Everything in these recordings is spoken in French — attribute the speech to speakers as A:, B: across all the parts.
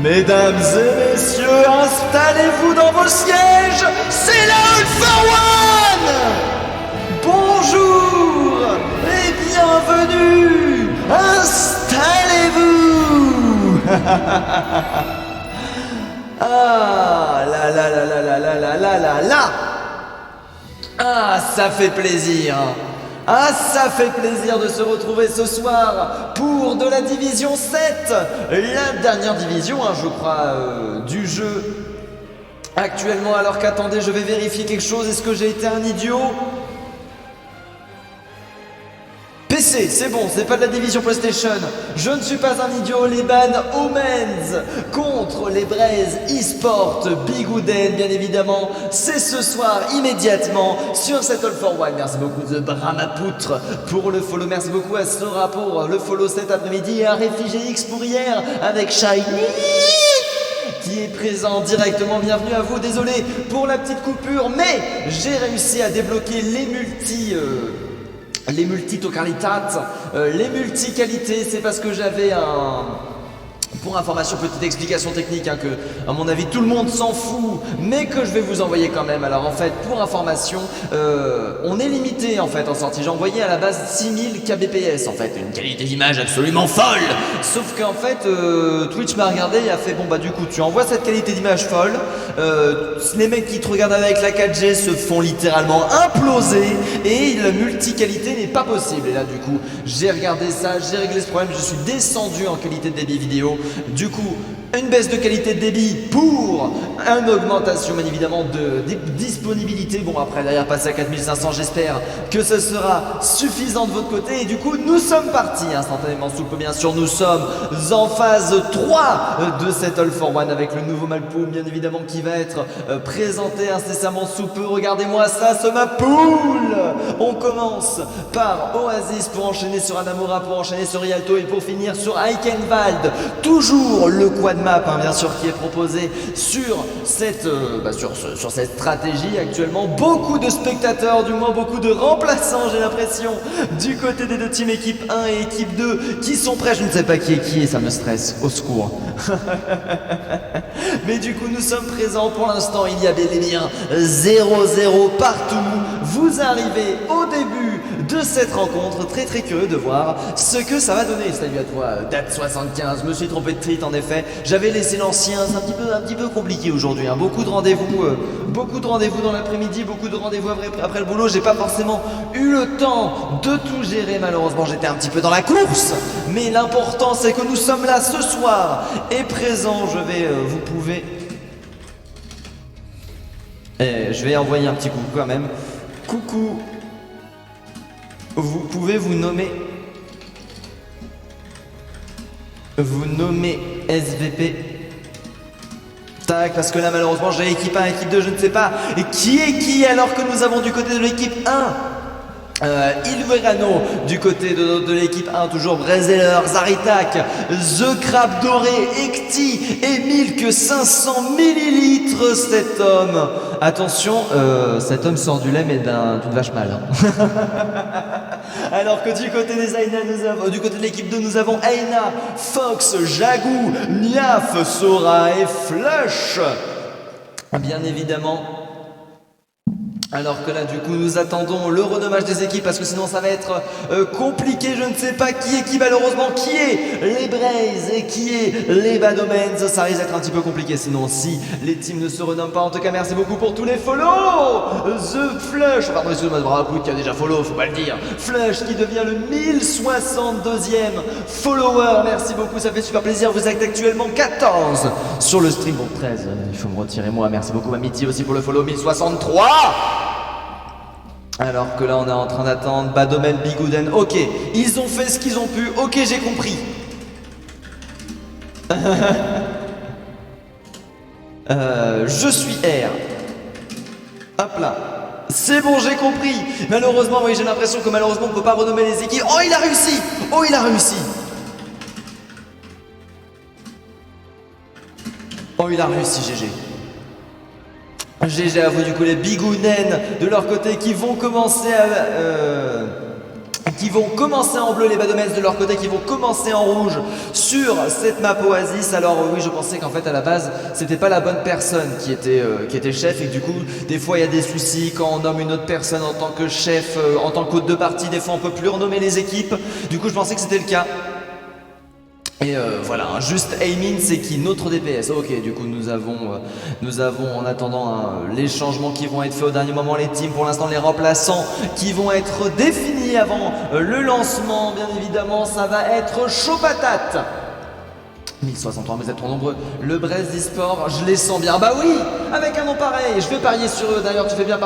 A: Mesdames et messieurs, installez-vous dans vos sièges, c'est la All for One. Bonjour et bienvenue, installez-vous. Ah là là là là là là là là là là. Ah, ça fait plaisir. Ah, ça fait plaisir de se retrouver ce soir pour de la division 7, la dernière division, je crois, du jeu actuellement. Alors qu'attendez, je vais vérifier quelque chose. Est-ce que j'ai été un idiot? PC, c'est bon, c'est pas de la division PlayStation. Je ne suis pas un idiot. Les ban Omens contre les Braze eSport Bigouden, bien évidemment. C'est ce soir, immédiatement, sur cette All for One. Merci beaucoup de Brahmapoutre pour le follow. Merci beaucoup à Sora pour le follow cet après-midi. Et à Réfugié X pour hier avec Shiny qui est présent directement. Bienvenue à vous. Désolé pour la petite coupure, mais j'ai réussi à débloquer les multi-tokalitats, les multi-qualités. C'est parce que j'avais pour information, petite explication technique, que à mon avis tout le monde s'en fout, mais que je vais vous envoyer quand même. Alors en fait, pour information, on est limité en fait en sortie. J'ai envoyé à la base 6000 kbps en fait, une qualité d'image absolument folle. Sauf qu'en fait, Twitch m'a regardé et a fait bon bah du coup tu envoies cette qualité d'image folle. Les mecs qui te regardent avec la 4G se font littéralement imploser et la multi-qualité n'est pas possible. Et là du coup, j'ai regardé ça, j'ai réglé ce problème, je suis descendu en qualité de débit vidéo. Du coup, une baisse de qualité de débit pour une augmentation bien évidemment de disponibilité. Bon après derrière passer à 4500, j'espère que ce sera suffisant de votre côté. Et du coup nous sommes partis instantanément sous le pot. Bien sûr nous sommes en phase 3 de cette All for One avec le nouveau Malpool bien évidemment qui va être présenté incessamment sous peu. Regardez-moi ça, ce Malpool. On commence par Oasis pour enchaîner sur Anamura, pour enchaîner sur Rialto et pour finir sur Eichenwald. Toujours le quad map bien sûr qui est proposé sur cette, sur cette stratégie actuellement. Beaucoup de spectateurs, du moins beaucoup de remplaçants j'ai l'impression, du côté des deux teams équipe 1 et équipe 2 qui sont prêts. Je ne sais pas qui est qui et ça me stresse, au secours. Mais du coup nous sommes présents pour l'instant, il y a bel et bien 0-0 partout. Vous arrivez au début de cette rencontre, très très curieux de voir ce que ça va donner. Salut à toi Date75, je me suis trompé de tweet en effet, j'avais laissé l'ancien, c'est un petit peu compliqué aujourd'hui, beaucoup de rendez-vous dans l'après-midi, beaucoup de rendez-vous après le boulot. J'ai pas forcément eu le temps de tout gérer, malheureusement j'étais un petit peu dans la course, mais l'important c'est que nous sommes là ce soir et présents. Je vais envoyer un petit coucou quand même. Coucou. Vous pouvez vous nommer SVP. Tac, parce que là malheureusement j'ai équipe 1, équipe 2, je ne sais pas qui est qui, alors que nous avons du côté de l'équipe 1 Ilverano, du côté de l'équipe 1 toujours Brezeler, Zaritak, The Crab Doré, Ekti et Milk 500 millilitres. Cet homme, attention, cet homme sort du lait mais d'une vache mâle. Alors que du côté des Aina, du côté de l'équipe 2 nous avons Aina, Fox, Jagou, Niaf, Sora et Flush. Bien évidemment. Alors que là du coup nous attendons le renommage des équipes parce que sinon ça va être compliqué. Je ne sais pas qui est qui malheureusement, qui est les Braze et qui est les Bad Omens. Ça risque d'être un petit peu compliqué sinon si les teams ne se renomment pas. En tout cas merci beaucoup pour tous les follow. The Flush, pardon excusez-moi de Bravout qui a déjà follow, faut pas le dire. Flush qui devient le 1062e follower. Merci beaucoup, ça fait super plaisir. Vous êtes actuellement 14 sur le stream. Bon 13, il faut me retirer moi. Merci beaucoup Mamiti aussi pour le follow 1063. Alors que là on est en train d'attendre Badomen, Bigouden. Ok, ils ont fait ce qu'ils ont pu. Ok, j'ai compris. Je suis R. Hop là. C'est bon, j'ai compris. Malheureusement, oui, j'ai l'impression que malheureusement on ne peut pas renommer les équipes. Oh, il a réussi. Oh, il a réussi. Oh, il a réussi, GG. GG à vous du coup les Bigouden de leur côté qui vont commencer qui vont commencer en bleu, les Badomens de leur côté qui vont commencer en rouge sur cette map Oasis. Alors oui, je pensais qu'en fait à la base c'était pas la bonne personne qui était chef, et que du coup des fois il y a des soucis quand on nomme une autre personne en tant que chef, en tant qu'hôte de partie, des fois on peut plus renommer les équipes. Du coup je pensais que c'était le cas. Et voilà, juste Aimin, c'est qui? Notre DPS. Ok, du coup nous avons en attendant les changements qui vont être faits au dernier moment, les teams, pour l'instant les remplaçants qui vont être définis avant le lancement. Bien évidemment, ça va être chaud patate. 1063, vous êtes trop nombreux. Le Brest e-sport, je les sens bien. Bah oui, avec un nom pareil, je vais parier sur eux. D'ailleurs, tu fais bien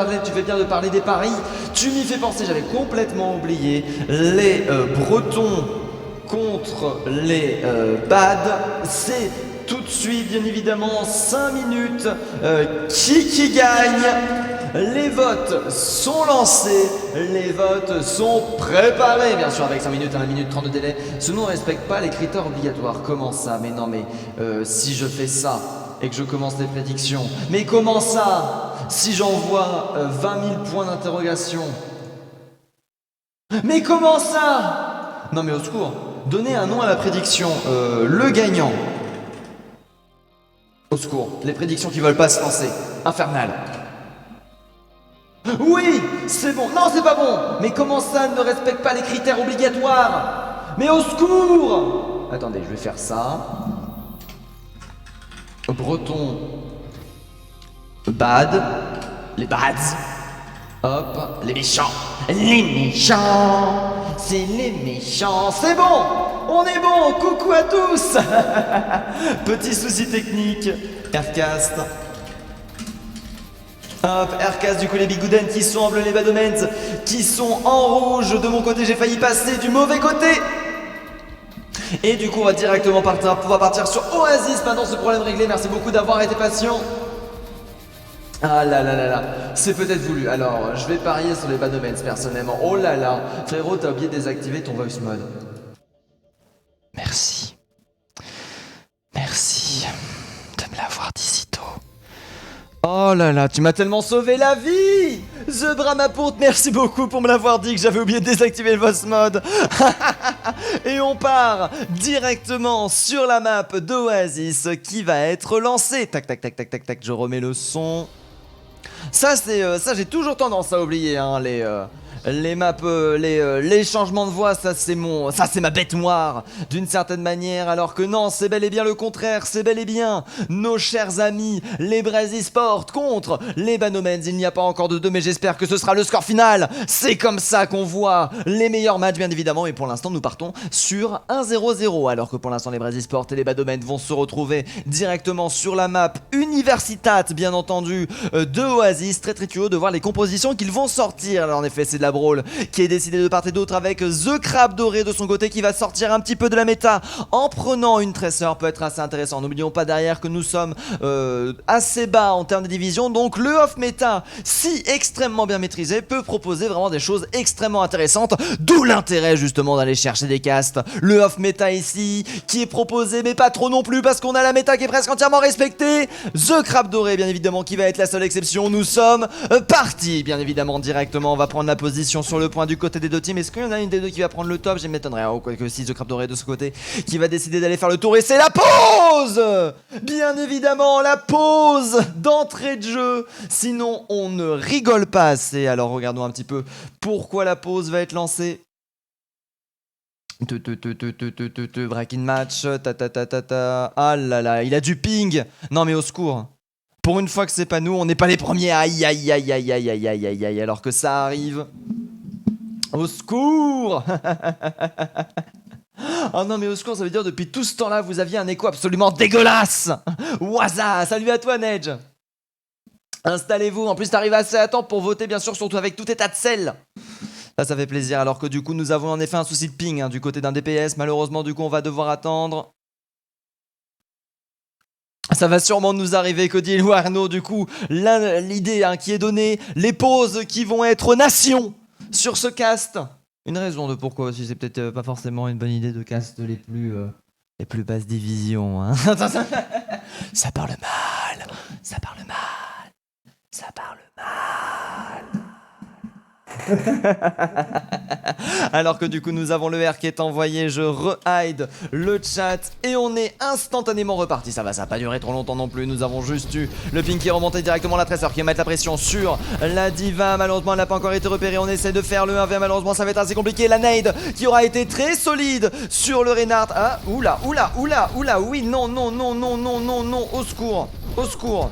A: de parler des paris. Tu m'y fais penser, j'avais complètement oublié. Les Bretons contre les Bad, c'est tout de suite, bien évidemment, 5 minutes. Qui gagne? Les votes sont lancés, les votes sont préparés, bien sûr, avec 5 minutes, 1 minute 30 de délai. Ce nom ne respecte pas les critères obligatoires. Comment ça? Mais non, mais si je fais ça et que je commence les prédictions, mais comment ça? Si j'envoie 20 000 points d'interrogation, mais comment ça? Non, mais au secours, donnez un nom à la prédiction. Le gagnant. Au secours, les prédictions qui veulent pas se lancer. Infernal. Oui, c'est bon. Non, c'est pas bon. Mais comment ça ne respecte pas les critères obligatoires? Mais au secours! Attendez, je vais faire ça. Breton. Bad. Les bads. Hop, les méchants. Les méchants. C'est les méchants. C'est bon. On est bon. Coucou à tous. Petit souci technique. Aircast. Hop, Aircast, du coup les Bigouden qui sont en bleu, les Badomens qui sont en rouge. De mon côté, j'ai failli passer du mauvais côté. Et du coup, on va directement pouvoir partir sur Oasis. Maintenant, ce problème réglé. Merci beaucoup d'avoir été patient. Ah là là là là, c'est peut-être voulu. Alors, je vais parier sur les Badomens personnellement. Oh là là, frérot, t'as oublié de désactiver ton voice mode. Merci. Merci de me l'avoir dit si tôt. Oh là là, tu m'as tellement sauvé la vie! The Bramapourt, merci beaucoup pour me l'avoir dit que j'avais oublié de désactiver le voice mode. Et on part directement sur la map d'Oasis qui va être lancée. Tac tac tac tac tac tac, je remets le son. Ça c'est j'ai toujours tendance à oublier hein, les maps, les changements de voix, ça c'est ma bête noire d'une certaine manière, alors que non, c'est bel et bien le contraire, c'est bel et bien nos chers amis les Brest e-sport contre les Banomens. Il n'y a pas encore de 2, mais j'espère que ce sera le score final. C'est comme ça qu'on voit les meilleurs matchs bien évidemment, et pour l'instant nous partons sur 1-0-0, alors que pour l'instant les Brest e-sport et les Banomens vont se retrouver directement sur la map Universitat bien entendu de Oasis. Très curieux de voir les compositions qu'ils vont sortir. Alors en effet c'est de la Brawl qui est décidé de part et d'autre, avec The Crabe Doré de son côté qui va sortir un petit peu de la méta en prenant une Tracer. Peut être assez intéressant. N'oublions pas derrière que nous sommes assez bas en termes de division, donc le off méta, si extrêmement bien maîtrisé, peut proposer vraiment des choses extrêmement intéressantes, d'où l'intérêt justement d'aller chercher des castes. Le off méta ici qui est proposé, mais pas trop non plus, parce qu'on a la méta qui est presque entièrement respectée. The Crabe Doré bien évidemment qui va être la seule exception. Nous sommes partis bien évidemment directement. On va prendre la position sur le point du côté des deux teams. Est-ce qu'il y en a une des deux qui va prendre le top? Je m'étonnerais. Oh, quoique si, The Crabe Doré de ce côté qui va décider d'aller faire le tour, et c'est la pause. Bien évidemment la pause d'entrée de jeu, sinon on ne rigole pas assez. Alors regardons un petit peu pourquoi la pause va être lancée. Breaking match, ah là là, il a du ping. Non mais au secours. Pour une fois que c'est pas nous, on n'est pas les premiers. Aïe aïe aïe aïe aïe aïe aïe aïe aïe, alors que ça arrive. Au secours. Oh non mais au secours, ça veut dire depuis tout ce temps-là vous aviez un écho absolument dégueulasse. Waza, salut à toi Nedge. Installez-vous, en plus t'arrives assez à temps pour voter bien sûr, surtout avec tout état de sel. Ça fait plaisir, alors que du coup nous avons en effet un souci de ping du côté d'un DPS. Malheureusement du coup on va devoir attendre. Ça va sûrement nous arriver, que dit Arnaud. Du coup, l'idée qui est donnée, les pauses qui vont être nation sur ce cast. Une raison de pourquoi aussi, c'est peut-être pas forcément une bonne idée de cast les plus basses divisions. Hein. Ça parle mal, ça parle mal, ça parle mal. Alors que du coup nous avons le R qui est envoyé, je re-hide le chat et on est instantanément reparti. Ça va pas durer trop longtemps non plus. Nous avons juste eu le ping qui est remonté directement, la Tracer qui va mettre la pression sur la Diva. Malheureusement elle n'a pas encore été repérée, on essaie de faire le 1v, malheureusement ça va être assez compliqué. La nade qui aura été très solide sur le Reinhardt. Ah, oula, oui, non, au secours, au secours.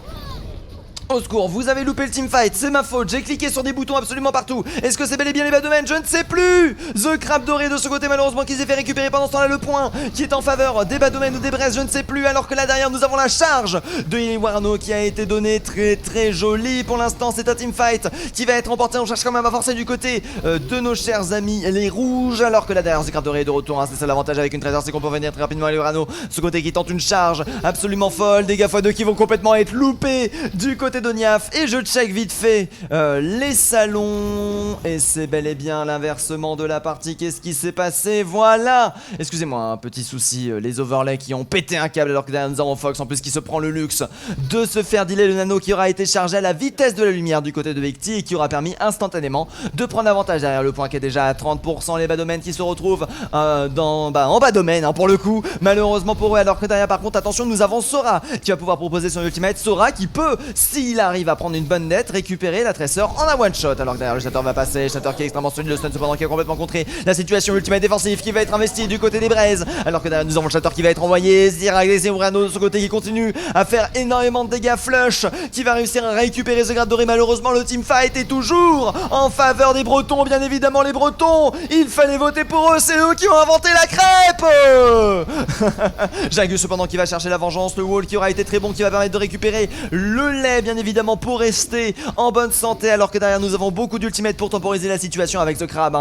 A: Au secours, vous avez loupé le teamfight, c'est ma faute, j'ai cliqué sur des boutons absolument partout. Est-ce que c'est bel et bien les bas domaines? Je ne sais plus. The Crab doré de ce côté, malheureusement, qui s'est fait récupérer pendant ce temps-là le point qui est en faveur des bas domaines ou des braises, je ne sais plus. Alors que là derrière, nous avons la charge de Iwarno qui a été donnée, très jolie. Pour l'instant, c'est un teamfight qui va être remporté. On cherche quand même à forcer du côté de nos chers amis les rouges. Alors que là derrière, The Crab doré est de retour, hein. C'est ça l'avantage avec une Tracer, c'est qu'on peut venir très rapidement à Iwarno. Ce côté qui tente une charge absolument folle, dégâts x2 qui vont complètement être loupés du côté de Niaf. Et je check vite fait les salons. Et c'est bel et bien l'inversement de la partie. Qu'est-ce qui s'est passé? Voilà. Excusez-moi, un petit souci. Les overlays qui ont pété un câble. Alors que derrière nous avons Fox en plus qui se prend le luxe de se faire dealer le nano qui aura été chargé à la vitesse de la lumière du côté de Vecti et qui aura permis instantanément de prendre l'avantage derrière le point qui est déjà à 30%. Les bas domaines qui se retrouvent en bas domaine, hein, pour le coup. Malheureusement pour eux. Alors que derrière par contre, attention, nous avons Sora qui va pouvoir proposer son ultimate. Sora qui peut, s'il arrive à prendre une bonne net, récupérer la Tracer en un one shot. Alors que derrière le Shatter va passer, Shatter qui est extrêmement solide, le stun cependant qui a complètement contré la situation, ultimate défensif qui va être investi du côté des braises. Alors que derrière nous avons le Shatter qui va être envoyé, Zirac et Zembrano de ce côté qui continue à faire énormément de dégâts. Flush qui va réussir à récupérer ce grade doré. Malheureusement le teamfight est toujours en faveur des Bretons, bien évidemment les Bretons, il fallait voter pour eux, c'est eux qui ont inventé la crêpe. Jagus cependant qui va chercher la vengeance, le wall qui aura été très bon, qui va permettre de récupérer le lait bien évidemment pour rester en bonne santé. Alors que derrière nous avons beaucoup d'ultimates pour temporiser la situation avec The Crab,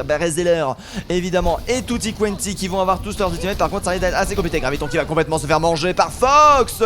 A: Berezeller évidemment et Tutti Quanti qui vont avoir tous leurs ultimates. Par contre ça risque d'être assez compliqué. Graviton qui va complètement se faire manger par Fox.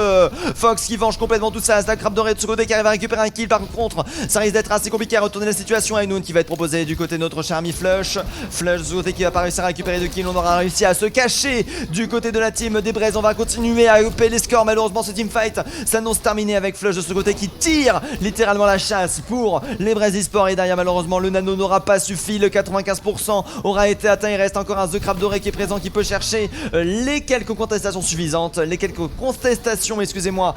A: Fox qui venge complètement tout ça. The Crab doré de ce côté qui arrive à récupérer un kill. Par contre ça risque d'être assez compliqué à retourner la situation. Ainoun qui va être proposé du côté de notre cher ami Flush. Flush de ce côté qui va pas réussir à récupérer de kill. On aura réussi à se cacher du côté de la team des Braises. On va continuer à couper les scores. Malheureusement ce teamfight s'annonce terminé avec Flush de ce côté qui tire littéralement la chasse pour les Braises eSports. Et derrière malheureusement le nano n'aura pas suffi. Le 95% aura été atteint. Il reste encore un The Crab doré qui est présent, qui peut chercher les quelques contestations suffisantes, les quelques contestations excusez-moi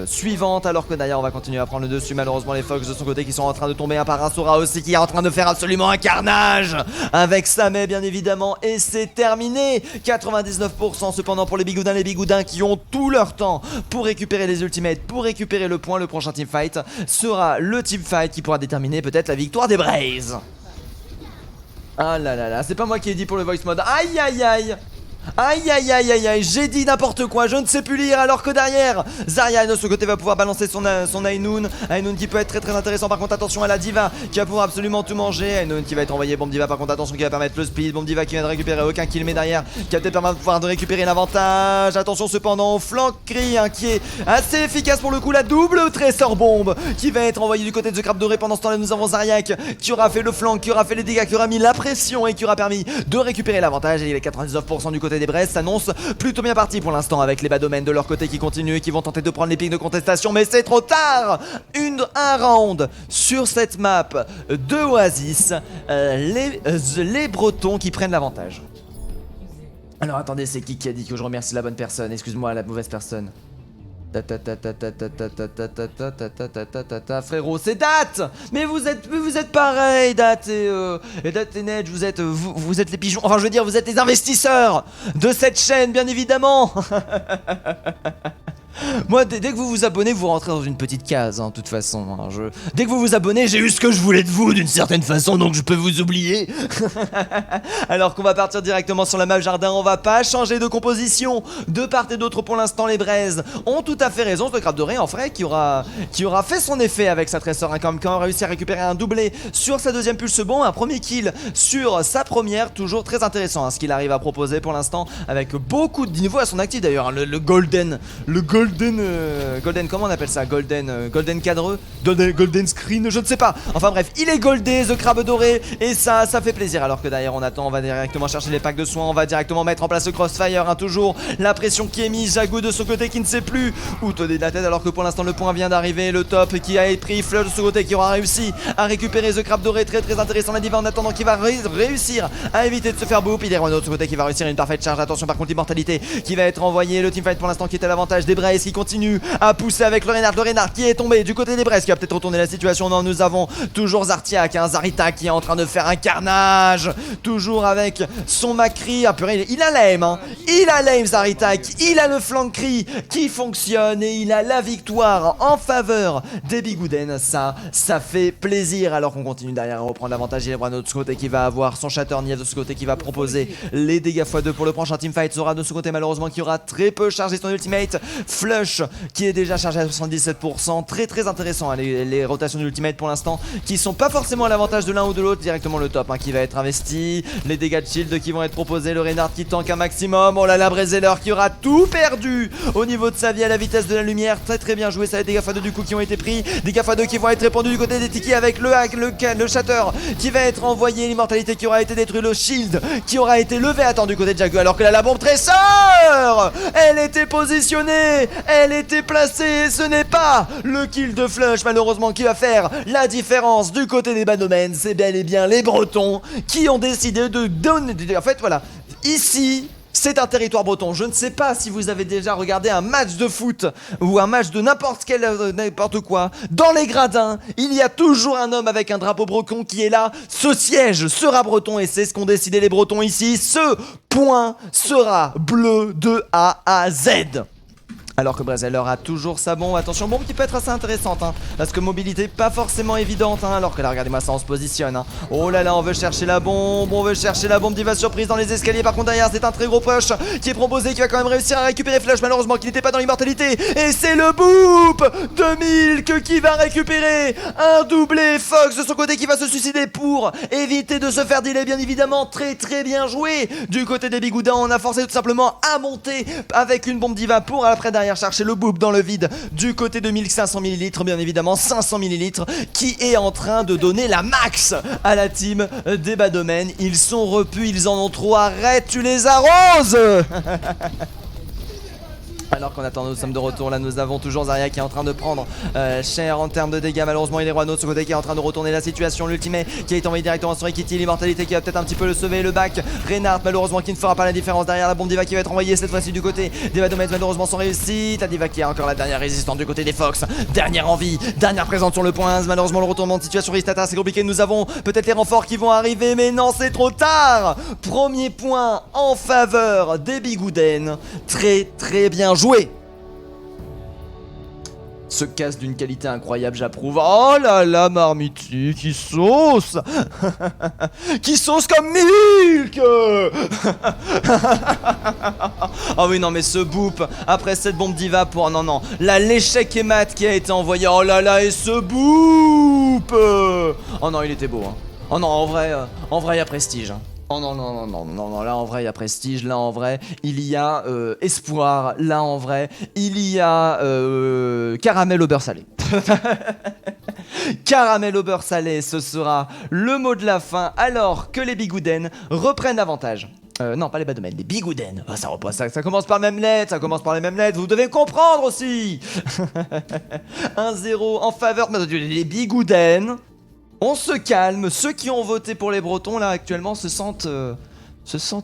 A: suivantes. Alors que derrière on va continuer à prendre le dessus. Malheureusement les Fox de son côté qui sont en train de tomber un par un. Sora aussi qui est en train de faire absolument un carnage avec Samé bien évidemment. Et c'est terminé. 99% cependant pour les bigoudins qui ont tout leur temps pour récupérer les ultimates, pour récupérer le point. Le prochain teamfight sera le teamfight qui pourra déterminer peut-être la victoire des Braises. Ah là là là, c'est pas moi qui ai dit pour le voice mode. Aïe aïe aïe. Aïe aïe aïe aïe aïe, j'ai dit n'importe quoi, je ne sais plus lire. Alors que derrière, Zarya de ce côté va pouvoir balancer son Ainoun. Ainoun qui peut être très intéressant. Par contre attention à la Diva qui va pouvoir absolument tout manger. Ainoun qui va être envoyé, Bomb Diva par contre attention qui va permettre le speed. Bomb Diva qui vient de récupérer aucun kill mais derrière qui va peut-être permettre de pouvoir récupérer l'avantage. Attention cependant au flanc Cri hein, qui est assez efficace pour le coup. La double Tracer bombe qui va être envoyée du côté de The Crab doré. Pendant ce temps là nous avons Zaryak qui aura fait le flanc, qui aura fait les dégâts, qui aura mis la pression et qui aura permis de récupérer l'avantage. Et il est 99% du côté des Braises, s'annonce plutôt bien parti pour l'instant avec les bas domaines de leur côté qui continuent et qui vont tenter de prendre les pics de contestation, mais c'est trop tard. Un round sur cette map de Oasis, les Bretons qui prennent l'avantage. Alors attendez, c'est qui a dit que je remercie la bonne personne? Excuse-moi la mauvaise personne. Frérot, c'est Date. Mais vous êtes pareil, Date et Date et Nedge, vous êtes les pigeons. Enfin, je veux dire, vous êtes les investisseurs de cette chaîne, bien évidemment. Moi, dès que vous vous abonnez, vous rentrez dans une petite case, hein, de toute façon. Hein, dès que vous vous abonnez, j'ai eu ce que je voulais de vous, d'une certaine façon, donc je peux vous oublier. Alors qu'on va partir directement sur la map jardin, on va pas changer de composition de part et d'autre pour l'instant. Les Braises ont tout à fait raison. Ce Crab doré, en vrai, qui aura fait son effet avec sa Tracer, hein, quand a réussi à récupérer un doublé sur sa deuxième pulse bon, un premier kill sur sa première, toujours très intéressant, hein, ce qu'il arrive à proposer pour l'instant, avec beaucoup de niveaux à son actif d'ailleurs, hein, le golden golden, comment on appelle ça? Golden cadreux? Golden screen, je ne sais pas. Enfin bref, il est goldé, The Crabe doré, et ça fait plaisir. Alors que derrière on attend, on va directement chercher les packs de soins, on va directement mettre en place le crossfire, hein, toujours la pression qui est mise, Jago de son côté qui ne sait plus où donner de la tête, alors que pour l'instant le point vient d'arriver, le top qui a été pris, Flush de son côté qui aura réussi à récupérer The Crabe doré, très intéressant la diva en attendant qu'il va réussir à éviter de se faire boop. Il est Renault de son côté qui va réussir une parfaite charge, attention par contre l'immortalité qui va être envoyée, le teamfight pour l'instant qui est à l'avantage des Braves qui continue à pousser avec le Renard qui est tombé du côté des Braves qui va peut-être retourner la situation. Non, nous avons toujours Zartiak, hein, Zarita qui est en train de faire un carnage, toujours avec son Macri, ah purée, il a l'aim, hein. Il a l'aim Zarita, il a le flank cri qui fonctionne et il a la victoire en faveur des Bigouden. Ça fait plaisir, alors qu'on continue derrière à reprendre l'avantage. Il y a Brano de ce côté qui va avoir son Shatter, Nief de ce côté qui va proposer les dégâts x2 pour le prochain teamfight. Zora de ce côté malheureusement qui aura très peu chargé son ultimate. Flush qui est déjà chargé à 77%, très intéressant, hein, les rotations d'ultimate pour l'instant qui sont pas forcément à l'avantage de l'un ou de l'autre. Directement le top, hein, qui va être investi, les dégâts de shield qui vont être proposés, le Reynard qui tank un maximum. Oh là là, Brezeler qui aura tout perdu au niveau de sa vie à la vitesse de la lumière. Très bien joué, ça, les dégâts x2 du coup qui ont été pris, dégâts x2 qui vont être répandus du côté des Tiki avec le hack, le shatter qui va être envoyé, l'immortalité qui aura été détruite, le shield qui aura été levé, attends, du côté de Jagu, alors que là la bombe tresseur, elle était positionnée, elle était placée, ce n'est pas le kill de Flush malheureusement qui va faire la différence du côté des bas domaines. C'est bel et bien les Bretons qui ont décidé de donner, en fait voilà, ici c'est un territoire breton. Je ne sais pas si vous avez déjà regardé un match de foot ou un match de n'importe quoi. Dans les gradins, il y a toujours un homme avec un drapeau breton qui est là. Ce siège sera breton et c'est ce qu'ont décidé les Bretons ici. Ce point sera bleu de A à Z. Alors que Brezeler a toujours sa bombe, attention, bombe qui peut être assez intéressante, hein, parce que mobilité pas forcément évidente, hein, alors que là regardez-moi ça, on se positionne, hein. Oh là là, on veut chercher la bombe, diva surprise dans les escaliers, par contre derrière c'est un très gros push qui est proposé, qui va quand même réussir à récupérer Flush, malheureusement qui n'était pas dans l'immortalité, et c'est le boop de Milk qui va récupérer un doublé, Fox de son côté qui va se suicider pour éviter de se faire dealer, bien évidemment, très bien joué du côté des Bigoudins. On a forcé tout simplement à monter avec une bombe diva pour après derrière chercher le boop dans le vide du côté de 1500 ml, bien évidemment 500 ml qui est en train de donner la max à la team des bas domaines. Ils sont repus, ils en ont trop, arrête, tu les arroses. Alors qu'en attendant, nous sommes de retour. Là, nous avons toujours Zarya qui est en train de prendre cher en termes de dégâts. Malheureusement, il est Ruano de ce côté qui est en train de retourner la situation. L'ultimate qui a été envoyé directement sur Ekiti. L'immortalité qui va peut-être un petit peu le sauver. Le back, Reynard, malheureusement, qui ne fera pas la différence derrière la bombe diva qui va être envoyée cette fois-ci du côté des Badomets. Malheureusement, sans réussite. La diva qui a encore la dernière résistante du côté des Fox. Dernière envie, dernière présence sur le point. Malheureusement, le retournement de situation Ristata, c'est compliqué. Nous avons peut-être les renforts qui vont arriver, mais non, c'est trop tard. Premier point en faveur des Bigouden. Très bien joué. Ce casse d'une qualité incroyable, j'approuve. Oh là là, Marmiti, qui sauce. Qui sauce comme Milk. Oh oui, non, mais ce boop, après cette bombe diva pour... Non, là, l'échec et mat qui a été envoyé. Oh là là, et ce boop. Oh non, il était beau, hein. Oh non, en vrai, il y a prestige, hein. Oh non, là en vrai il y a prestige, là en vrai il y a espoir, là en vrai il y a caramel au beurre salé. Caramel au beurre salé, ce sera le mot de la fin alors que les Bigouden reprennent avantage. Non, pas les Badomets, les Bigouden. Oh, ça commence par les mêmes lettres, vous devez comprendre aussi. 1-0 en faveur des Bigouden. On se calme, ceux qui ont voté pour les Bretons là actuellement se sentent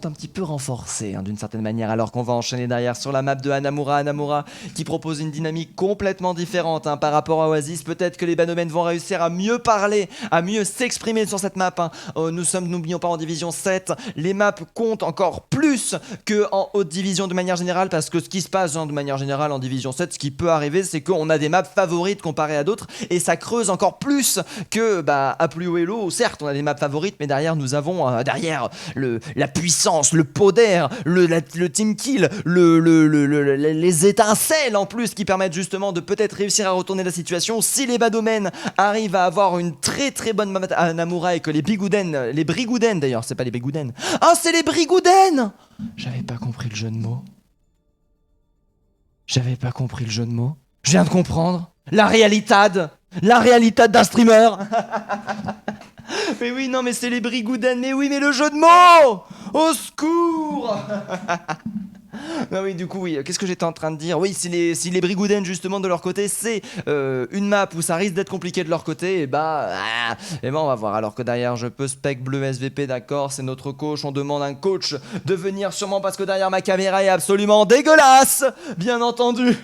A: un petit peu renforcés, hein, d'une certaine manière, alors qu'on va enchaîner derrière sur la map de Hanamura qui propose une dynamique complètement différente, hein, par rapport à Oasis. Peut-être que les Banomens vont réussir à mieux parler, à mieux s'exprimer sur cette map, hein. Nous sommes, n'oublions pas, en division 7, les maps comptent encore plus qu'en haute division de manière générale, parce que ce qui se passe, hein, de manière générale en division 7, ce qui peut arriver, c'est qu'on a des maps favorites comparées à d'autres, et ça creuse encore plus que à plus haut elo. Certes, on a des maps favorites, mais derrière nous avons la puissance, le poder, le team kill, les étincelles en plus qui permettent justement de peut-être réussir à retourner la situation. Si les Badomens arrivent à avoir une très bonne map à Namura et que les Brigouden d'ailleurs, c'est pas les Bigouden. Ah, c'est les Brigouden. J'avais pas compris le jeu de mots. J'avais pas compris le jeu de mots. Je viens de comprendre. La réalitad d'un streamer. Mais oui, non, mais c'est les Brigouden. Mais oui, mais le jeu de mots. Au secours. Ah oui, du coup, oui. Qu'est-ce que j'étais en train de dire? Oui, si les Brigouden, justement, de leur côté, c'est une map où ça risque d'être compliqué de leur côté, et on va voir. Alors que derrière, je peux spec bleu SVP, d'accord, c'est notre coach. On demande à un coach de venir sûrement parce que derrière ma caméra est absolument dégueulasse, bien entendu.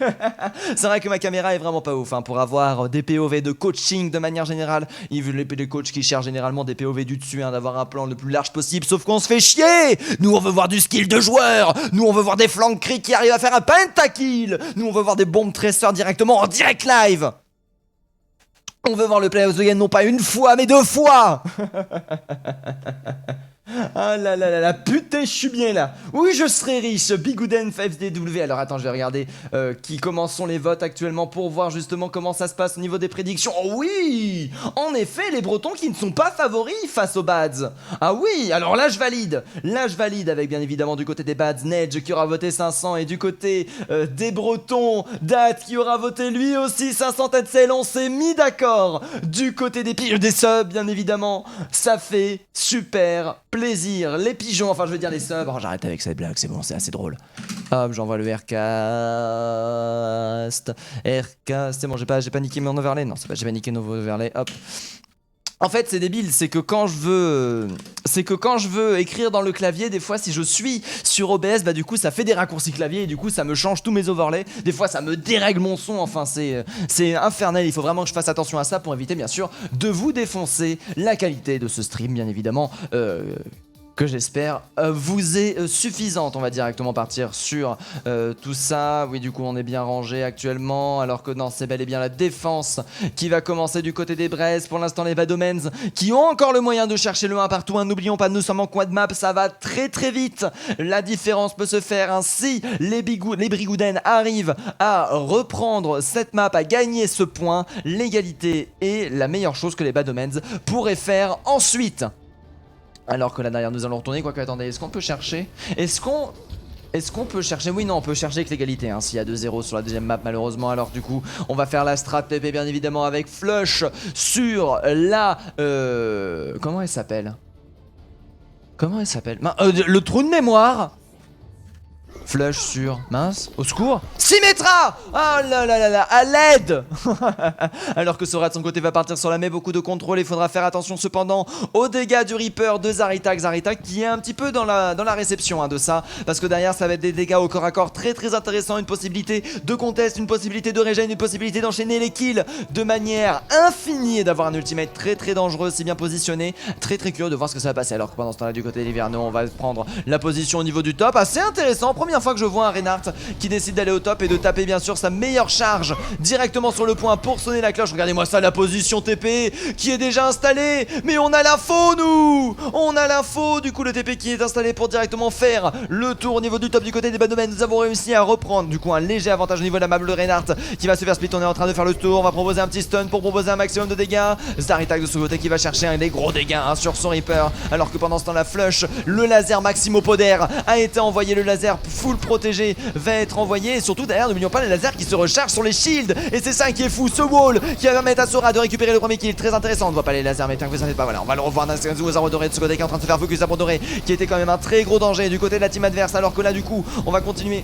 A: C'est vrai que ma caméra est vraiment pas ouf, hein, pour avoir des POV de coaching de manière générale. Ils veulent les coachs qui cherchent généralement des POV du dessus, hein, d'avoir un plan le plus large possible, sauf qu'on se fait chier. Nous, on veut voir du skill de joueur. Nous, on veut voir des flancs cri qui arrivent à faire un pentakill. Nous on veut voir des bombes traceurs directement en direct live. On veut voir le play of the game non pas une fois mais 2 fois. Ah là là là là, putain, je suis bien là. Oui, je serai riche. Bigouden FDW. Alors attends, je vais regarder comment sont les votes actuellement pour voir justement comment ça se passe au niveau des prédictions. Oh oui, en effet, les Bretons qui ne sont pas favoris face aux Bads. Ah oui, alors là je valide. Là je valide avec bien évidemment du côté des Bads, Nedge qui aura voté 500 et du côté des Bretons, Dat qui aura voté lui aussi 500 Tetzel. On s'est mis d'accord. Du côté des pigeons, des subs bien évidemment, ça fait super plaisir. Les pigeons, enfin je veux dire les subs. Oh, j'arrête avec cette blague, c'est bon, c'est assez drôle. Hop, j'envoie le Aircast. Aircast, c'est bon, j'ai pas niqué mon overlay. Non, c'est pas, j'ai pas niqué mon overlay. Hop. En fait, c'est débile, c'est que quand je veux écrire dans le clavier, des fois, si je suis sur OBS, du coup, ça fait des raccourcis clavier et du coup, ça me change tous mes overlays. Des fois, ça me dérègle mon son. Enfin, c'est infernal. Il faut vraiment que je fasse attention à ça pour éviter, bien sûr, de vous défoncer la qualité de ce stream, bien évidemment. Que j'espère vous est suffisante. On va directement partir sur tout ça. Oui, du coup, on est bien rangé actuellement. Alors que non, c'est bel et bien la défense qui va commencer du côté des Braises. Pour l'instant, les Badomens qui ont encore le moyen de chercher le 1 partout. N'oublions pas, nous sommes en quad map. Ça va très très vite. La différence peut se faire ainsi. Les Brigouden arrivent à reprendre cette map, à gagner ce point. L'égalité est la meilleure chose que les Badomens pourraient faire ensuite. Alors que là derrière nous allons retourner, quoique attendez, est-ce qu'on peut chercher? Est-ce qu'on peut chercher? Oui non, on peut chercher avec l'égalité, hein, s'il y a 2-0 sur la deuxième map malheureusement. Alors du coup, on va faire la strat TP bien évidemment avec Flush sur la... Comment elle s'appelle? Le trou de mémoire. Flush sur... Mince, au secours. Symmetra. Oh là là là là, à l'aide. Alors que Sora de son côté va partir sur la main, beaucoup de contrôle. Il faudra faire attention cependant aux dégâts du Reaper de Zaritak. Zaritak qui est un petit peu dans la réception de ça. Parce que derrière ça va être des dégâts au corps à corps très très intéressants. Une possibilité de contest, une possibilité de régène, une possibilité d'enchaîner les kills de manière infinie et d'avoir un ultimate très très dangereux si bien positionné. Très très curieux de voir ce que ça va passer. Alors que pendant ce temps-là du côté d'Hiverno, on va prendre la position au niveau du top. Assez intéressant, première fois que je vois un Reinhardt qui décide d'aller au top et de taper bien sûr sa meilleure charge directement sur le point pour sonner la cloche. Regardez-moi ça, la position TP qui est déjà installée. Mais on a l'info nous. On a l'info, du coup le TP qui est installé pour directement faire le tour au niveau du top du côté des Badomens. Nous avons réussi à reprendre du coup un léger avantage au niveau de la map. Le Reinhardt qui va se faire split, on est en train de faire le tour. On va proposer un petit stun pour proposer un maximum de dégâts. Zaritak de ce côté qui va chercher des gros dégâts sur son Reaper. Alors que pendant ce temps la Flush, le laser Maximo Poder a été envoyé. Le laser full protégé va être envoyé. Et surtout derrière, n'oublions pas les lasers qui se rechargent sur les shields. Et c'est ça qui est fou, ce wall qui va permettre à Sora de récupérer le premier kill. Très intéressant, on ne voit pas les lasers mais tant que vous savez pas, voilà, on va le revoir dans aux arbres dorés de ce côté qui est en train de se faire focus à Doré, qui était quand même un très gros danger du côté de la team adverse. Alors que là du coup on va continuer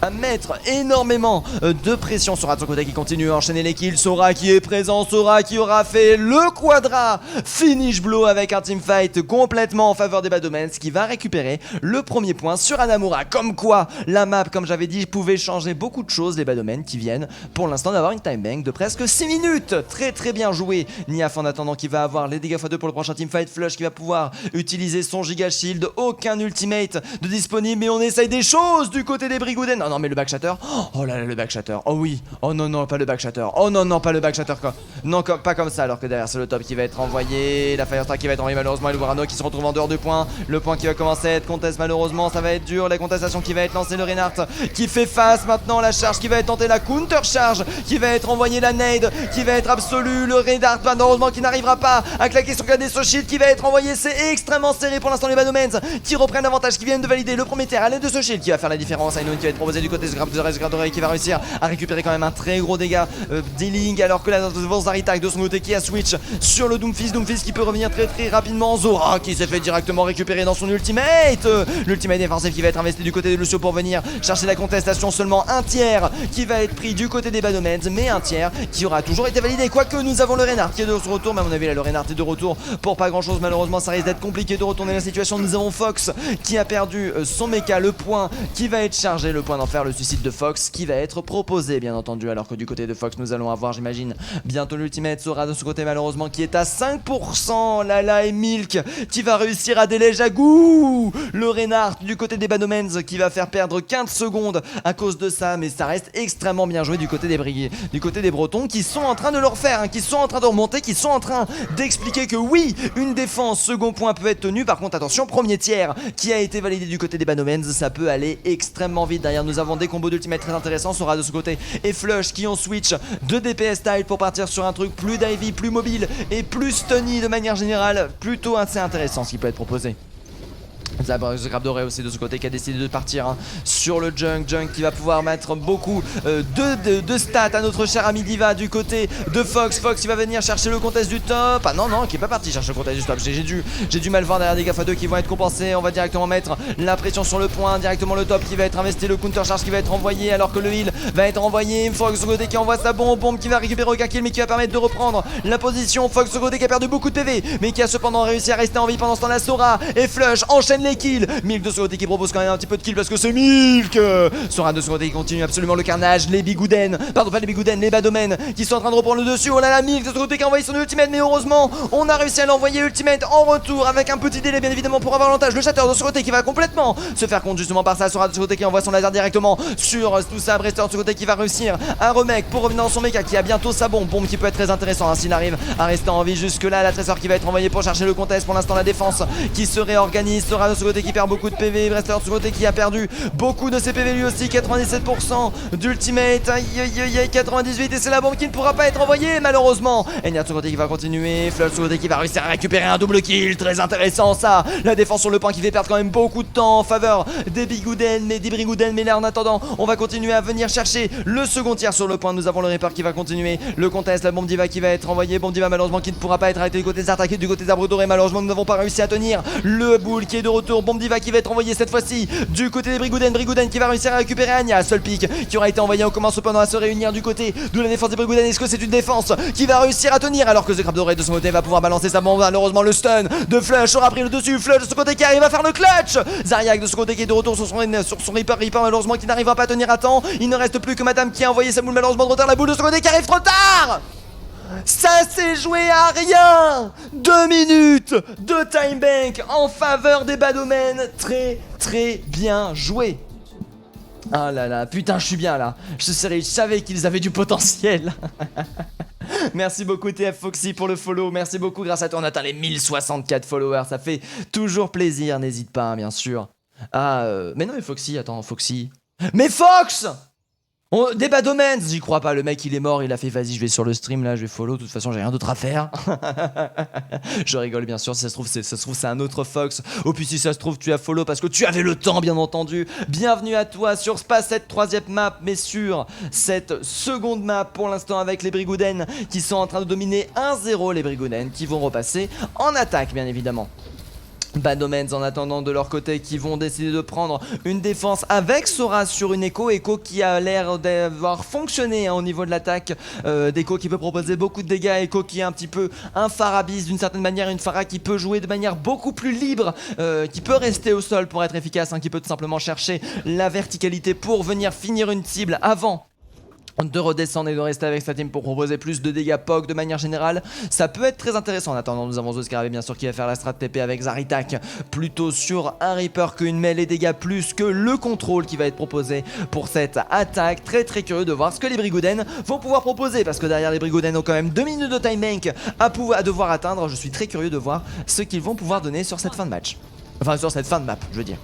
A: à mettre énormément de pression sur son côté qui continue à enchaîner les kills. Sora qui est présent, Sora qui aura fait le quadra finish blow avec un teamfight complètement en faveur des Badomens, qui va récupérer le premier point sur Hanamura. Comme quoi la map, comme j'avais dit, pouvait changer beaucoup de choses. Les Badomens qui viennent pour l'instant d'avoir une time bank de presque 6 minutes. Très très bien joué Niaf en attendant, qui va avoir les dégâts x2 pour le prochain teamfight. Flush qui va pouvoir utiliser son giga shield. Aucun ultimate de disponible, mais on essaye des choses du côté des Brigouden. Non mais le backshatter, oh là là le backshatter, oh oui, oh non non pas le backshatter, oh non non pas le backshatter quoi. Non pas comme ça. Alors que derrière c'est le top qui va être envoyé, la Firestrike qui va être envoyée malheureusement, et le Warano qui se retrouve en dehors du point. Le point qui va commencer à être contest malheureusement, ça va être dur, la contestation qui va être lancée, le Reinhardt qui fait face maintenant, la charge qui va être tentée, la counter charge qui va être envoyée, la nade qui va être absolue, le Reinhardt malheureusement qui n'arrivera pas à claquer sur KD shield qui va être envoyé. C'est extrêmement serré pour l'instant, les Badomens qui reprennent l'avantage, qui viennent de valider le premier terre à l'aide de ce shield qui va faire la différence. Ainoun qui va être proposé proposer du côté de Scrapdoré qui va réussir à récupérer quand même un très gros dégât dealing, alors que là devant Zaritak de son côté qui a switch sur le Doomfist qui peut revenir très rapidement. Zora qui s'est fait directement récupérer dans son ultimate, l'ultimate défensif qui va être investi du côté de Lucio pour venir chercher la contestation. Seulement un tiers qui va être pris du côté des Badomeds, mais un tiers qui aura toujours été validé, quoique nous avons le Reinhardt qui est de retour, mais à mon avis là le Reinhardt est de retour pour pas grand chose. Malheureusement ça risque d'être compliqué de retourner la situation. Nous avons Fox qui a perdu son mecha, le point qui va être chargé, le point d'enfer, le suicide de Fox qui va être proposé bien entendu, alors que du côté de Fox nous allons avoir, j'imagine, bientôt l'ultimate. Sora de ce côté malheureusement qui est à 5%, Lala et Milk qui va réussir à délayer Jagou, le Reinhardt du côté des Badomens qui va faire perdre 15 secondes à cause de ça, mais ça reste extrêmement bien joué du côté des du côté des Bretons qui sont en train de le refaire, hein, qui sont en train de remonter, qui sont en train d'expliquer que oui, une défense second point peut être tenue. Par contre attention, premier tiers qui a été validé du côté des Banomens, ça peut aller extrêmement vite. Derrière nous avons des combos d'ultimate très intéressants, Sora de ce côté et Flush qui ont switch de DPS style pour partir sur un truc plus divey, plus mobile et plus stunny de manière générale, plutôt assez intéressant ce qui peut être proposé. Scrapdoré aussi de ce côté qui a décidé de partir sur le Junk qui va pouvoir mettre beaucoup de stats à notre cher ami Diva du côté de Fox. Fox qui va venir chercher le contest du top. Ah non qui est pas parti chercher le contest du top. J'ai du mal voir derrière des gaffes à 2 qui vont être compensés. On va directement mettre la pression sur le point, directement le top qui va être investi, le counter charge qui va être envoyé, alors que le heal va être envoyé. Fox de ce côté qui envoie sa bombe qui va récupérer aucun kill mais qui va permettre de reprendre la position. Fox de ce côté qui a perdu beaucoup de PV mais qui a cependant réussi à rester en vie pendant ce temps là. Sora et Flush enchaînent les kills. Milk de ce côté qui propose quand même un petit peu de kill parce que c'est Milk. Sora de ce côté qui continue absolument le carnage. Les Bigouden, pardon pas les Bigouden, les Badomen qui sont en train de reprendre le dessus. Oh là là, Milk de ce côté qui a envoyé son ultimate, mais heureusement on a réussi à l'envoyer ultimate en retour avec un petit délai bien évidemment pour avoir l'avantage. Le Shatter de ce côté qui va complètement se faire compte justement par ça. Sora de ce côté qui envoie son laser directement sur tout ça. Brester de ce côté qui va réussir un remake pour revenir dans son mecha qui a bientôt sa bombe qui peut être très intéressant s'il arrive à rester en vie jusque là. La Tracer qui va être envoyée pour chercher le contest. Pour l'instant la défense qui se réorganise. Sora de ce côté qui perd beaucoup de PV, Brester de ce côté qui a perdu beaucoup de ses PV lui aussi, 97% d'ultimate, aïe 98 et c'est la bombe qui ne pourra pas être envoyée malheureusement. Enya de ce côté qui va continuer, Flush de ce côté qui va réussir à récupérer un double kill, très intéressant ça. La défense sur le point qui fait perdre quand même beaucoup de temps en faveur des Bigouden, mais là en attendant on va continuer à venir chercher le second tiers sur le point. Nous avons le Reaper qui va continuer le contest, la bombe Diva qui va être envoyée, bombe Diva malheureusement qui ne pourra pas être arrêtée du côté des attaqués, du côté des arbres dorés. Malheureusement nous n'avons pas réussi à tenir le boule qui est de retour, bombe Diva qui va être envoyée cette fois-ci du côté des Brigouden qui va réussir à récupérer Anya. Seul pic qui aura été envoyé. On commence cependant à se réunir du côté de la défense des Brigouden. Est-ce que c'est une défense qui va réussir à tenir alors que Scrapdoré de son côté va pouvoir balancer sa bombe? Malheureusement le stun de Flush aura pris le dessus. Flush de ce côté qui arrive à faire le clutch. Zariak de ce côté qui est de retour sur son Reaper malheureusement qui n'arrivera pas à tenir à temps. Il ne reste plus que Madame qui a envoyé sa boule malheureusement de retard. La boule de ce côté qui arrive trop tard. Ça s'est joué à rien. 2 minutes de time bank en faveur des Badomen. Très bien joué. Ah là là, putain je suis bien là. Je savais qu'ils avaient du potentiel. Merci beaucoup TF Foxy pour le follow. Merci beaucoup, grâce à toi on atteint les 1064 followers. Ça fait toujours plaisir, n'hésite pas bien sûr. Mais non mais Foxy, attends Foxy. Mais Fox des Badomens, j'y crois pas, le mec il est mort, il a fait vas-y je vais sur le stream là, je vais follow, de toute façon j'ai rien d'autre à faire. Je rigole bien sûr, si ça se trouve c'est un autre Fox, ou puis si ça se trouve tu as follow parce que tu avais le temps bien entendu. Bienvenue à toi sur pas cette troisième map mais sur cette seconde map pour l'instant avec les Brigouden qui sont en train de dominer 1-0, les Brigouden qui vont repasser en attaque bien évidemment. Badomens en attendant de leur côté qui vont décider de prendre une défense avec Sora sur une Echo qui a l'air d'avoir fonctionné au niveau de l'attaque d'Echo qui peut proposer beaucoup de dégâts. Echo qui est un petit peu un Pharah-bis d'une certaine manière, une Pharah qui peut jouer de manière beaucoup plus libre, qui peut rester au sol pour être efficace, qui peut tout simplement chercher la verticalité pour venir finir une cible avant de redescendre et de rester avec sa team pour proposer plus de dégâts POC de manière générale. Ça peut être très intéressant. En attendant nous avons Zoscarabé bien sûr qui va faire la strat TP avec Zaritak plutôt sur un Reaper qu'une mêlée dégâts plus que le contrôle qui va être proposé pour cette attaque. Très curieux de voir ce que les Brigouden vont pouvoir proposer parce que derrière les Brigouden ont quand même 2 minutes de time bank à devoir atteindre. Je suis très curieux de voir ce qu'ils vont pouvoir donner sur cette fin de match. Enfin sur cette fin de map je veux dire.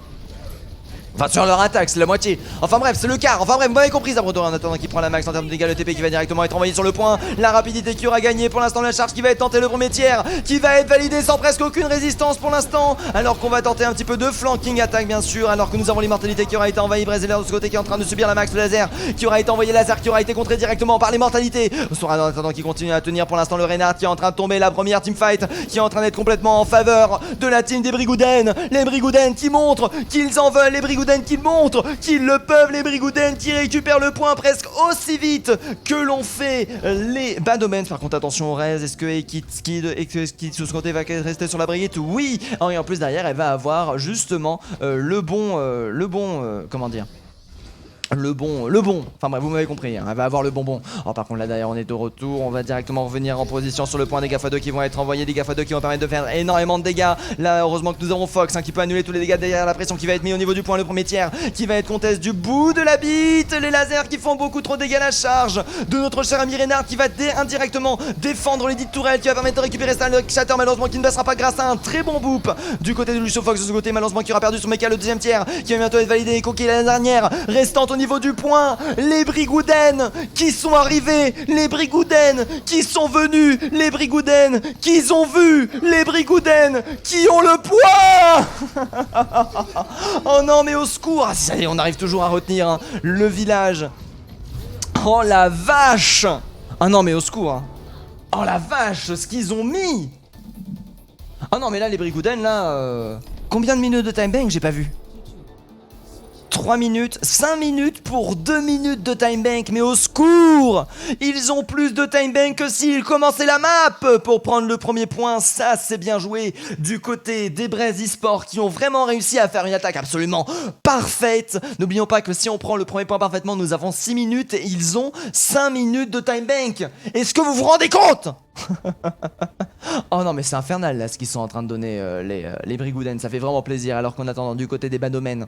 A: Enfin sur leur attaque, c'est la moitié. Enfin bref, c'est le quart. Enfin bref, vous m'avez compris, Zabreton en attendant qu'il prend la max en termes de dégâts. Le TP qui va directement être envoyé sur le point. La rapidité qui aura gagné pour l'instant. La charge qui va être tentée, le premier tiers qui va être validé sans presque aucune résistance pour l'instant. Alors qu'on va tenter un petit peu de flanking attaque bien sûr. Alors que nous avons l'immortalité qui aura été envahie. Brezeler de ce côté qui est en train de subir la max. Le laser qui aura été envoyé. Laser qui aura été contré directement par l'immortalité. Sora en attendant qui continue à tenir pour l'instant. Le Reinhardt qui est en train de tomber. La première teamfight qui est en train d'être complètement en faveur de la team des Brigouden. Les Brigouden qui montrent qu'ils en veulent. Les Brigouden qui montrent qu'ils le peuvent, les Brigouden qui récupèrent le point presque aussi vite que l'ont fait les Badomens. Par contre attention au Rez, est-ce que Skid sous ce côté va rester sur la Brigitte? Oui. Et en plus derrière elle va avoir justement comment dire, enfin bref, vous m'avez compris, hein, elle va avoir le bonbon. Oh, par contre là derrière on est de retour, on va directement revenir en position sur le point des Gafa2 qui vont être envoyés, des Gafa2 qui vont permettre de faire énormément de dégâts. Là heureusement que nous avons Fox qui peut annuler tous les dégâts derrière, la pression qui va être mise au niveau du point, le premier tiers qui va être conteste du bout de la bite, les lasers qui font beaucoup trop de dégâts, la charge de notre cher ami Reinhardt qui va indirectement défendre les dites tourelles, qui va permettre de récupérer ça, le Shatter malheureusement qui ne passera pas grâce à un très bon boop du côté de Lucio Fox, de ce côté malheureusement qui aura perdu son mecha, le deuxième tiers qui va bientôt être validé, Coquille la dernière restante au niveau du point. Les Brigouden qui sont arrivés, les Brigouden qui sont venus, les Brigouden qui ont vu, les Brigouden qui ont le poids. Oh non mais au secours. Ah, ça y est, on arrive toujours à retenir hein, le village. Oh la vache. Ah non mais au secours hein. Oh la vache, ce qu'ils ont mis. Ah non mais là les Brigouden là combien de minutes de time bank j'ai pas vu? 3 minutes, 5 minutes pour 2 minutes de time bank, mais au secours! Ils ont plus de time bank que s'ils commençaient la map pour prendre le premier point, ça c'est bien joué du côté des Brez eSports qui ont vraiment réussi à faire une attaque absolument parfaite. N'oublions pas que si on prend le premier point parfaitement, nous avons 6 minutes et ils ont 5 minutes de time bank. Est-ce que vous vous rendez compte? Oh non mais c'est infernal là ce qu'ils sont en train de donner les Brigouden, ça fait vraiment plaisir alors qu'en attendant du côté des Badomens.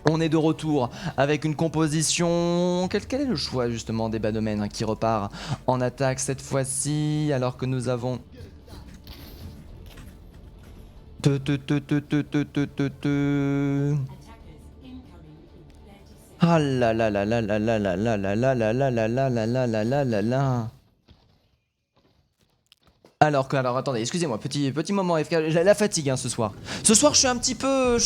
A: On est de retour avec une composition... Quel est le choix justement des Badomens qui repart en attaque cette fois-ci alors que nous avons... Ah là là là là là là là là là là là là là là là là là là là. Alors attendez, excusez-moi, petit moment FK, la fatigue hein, ce soir. Ce soir je suis un petit peu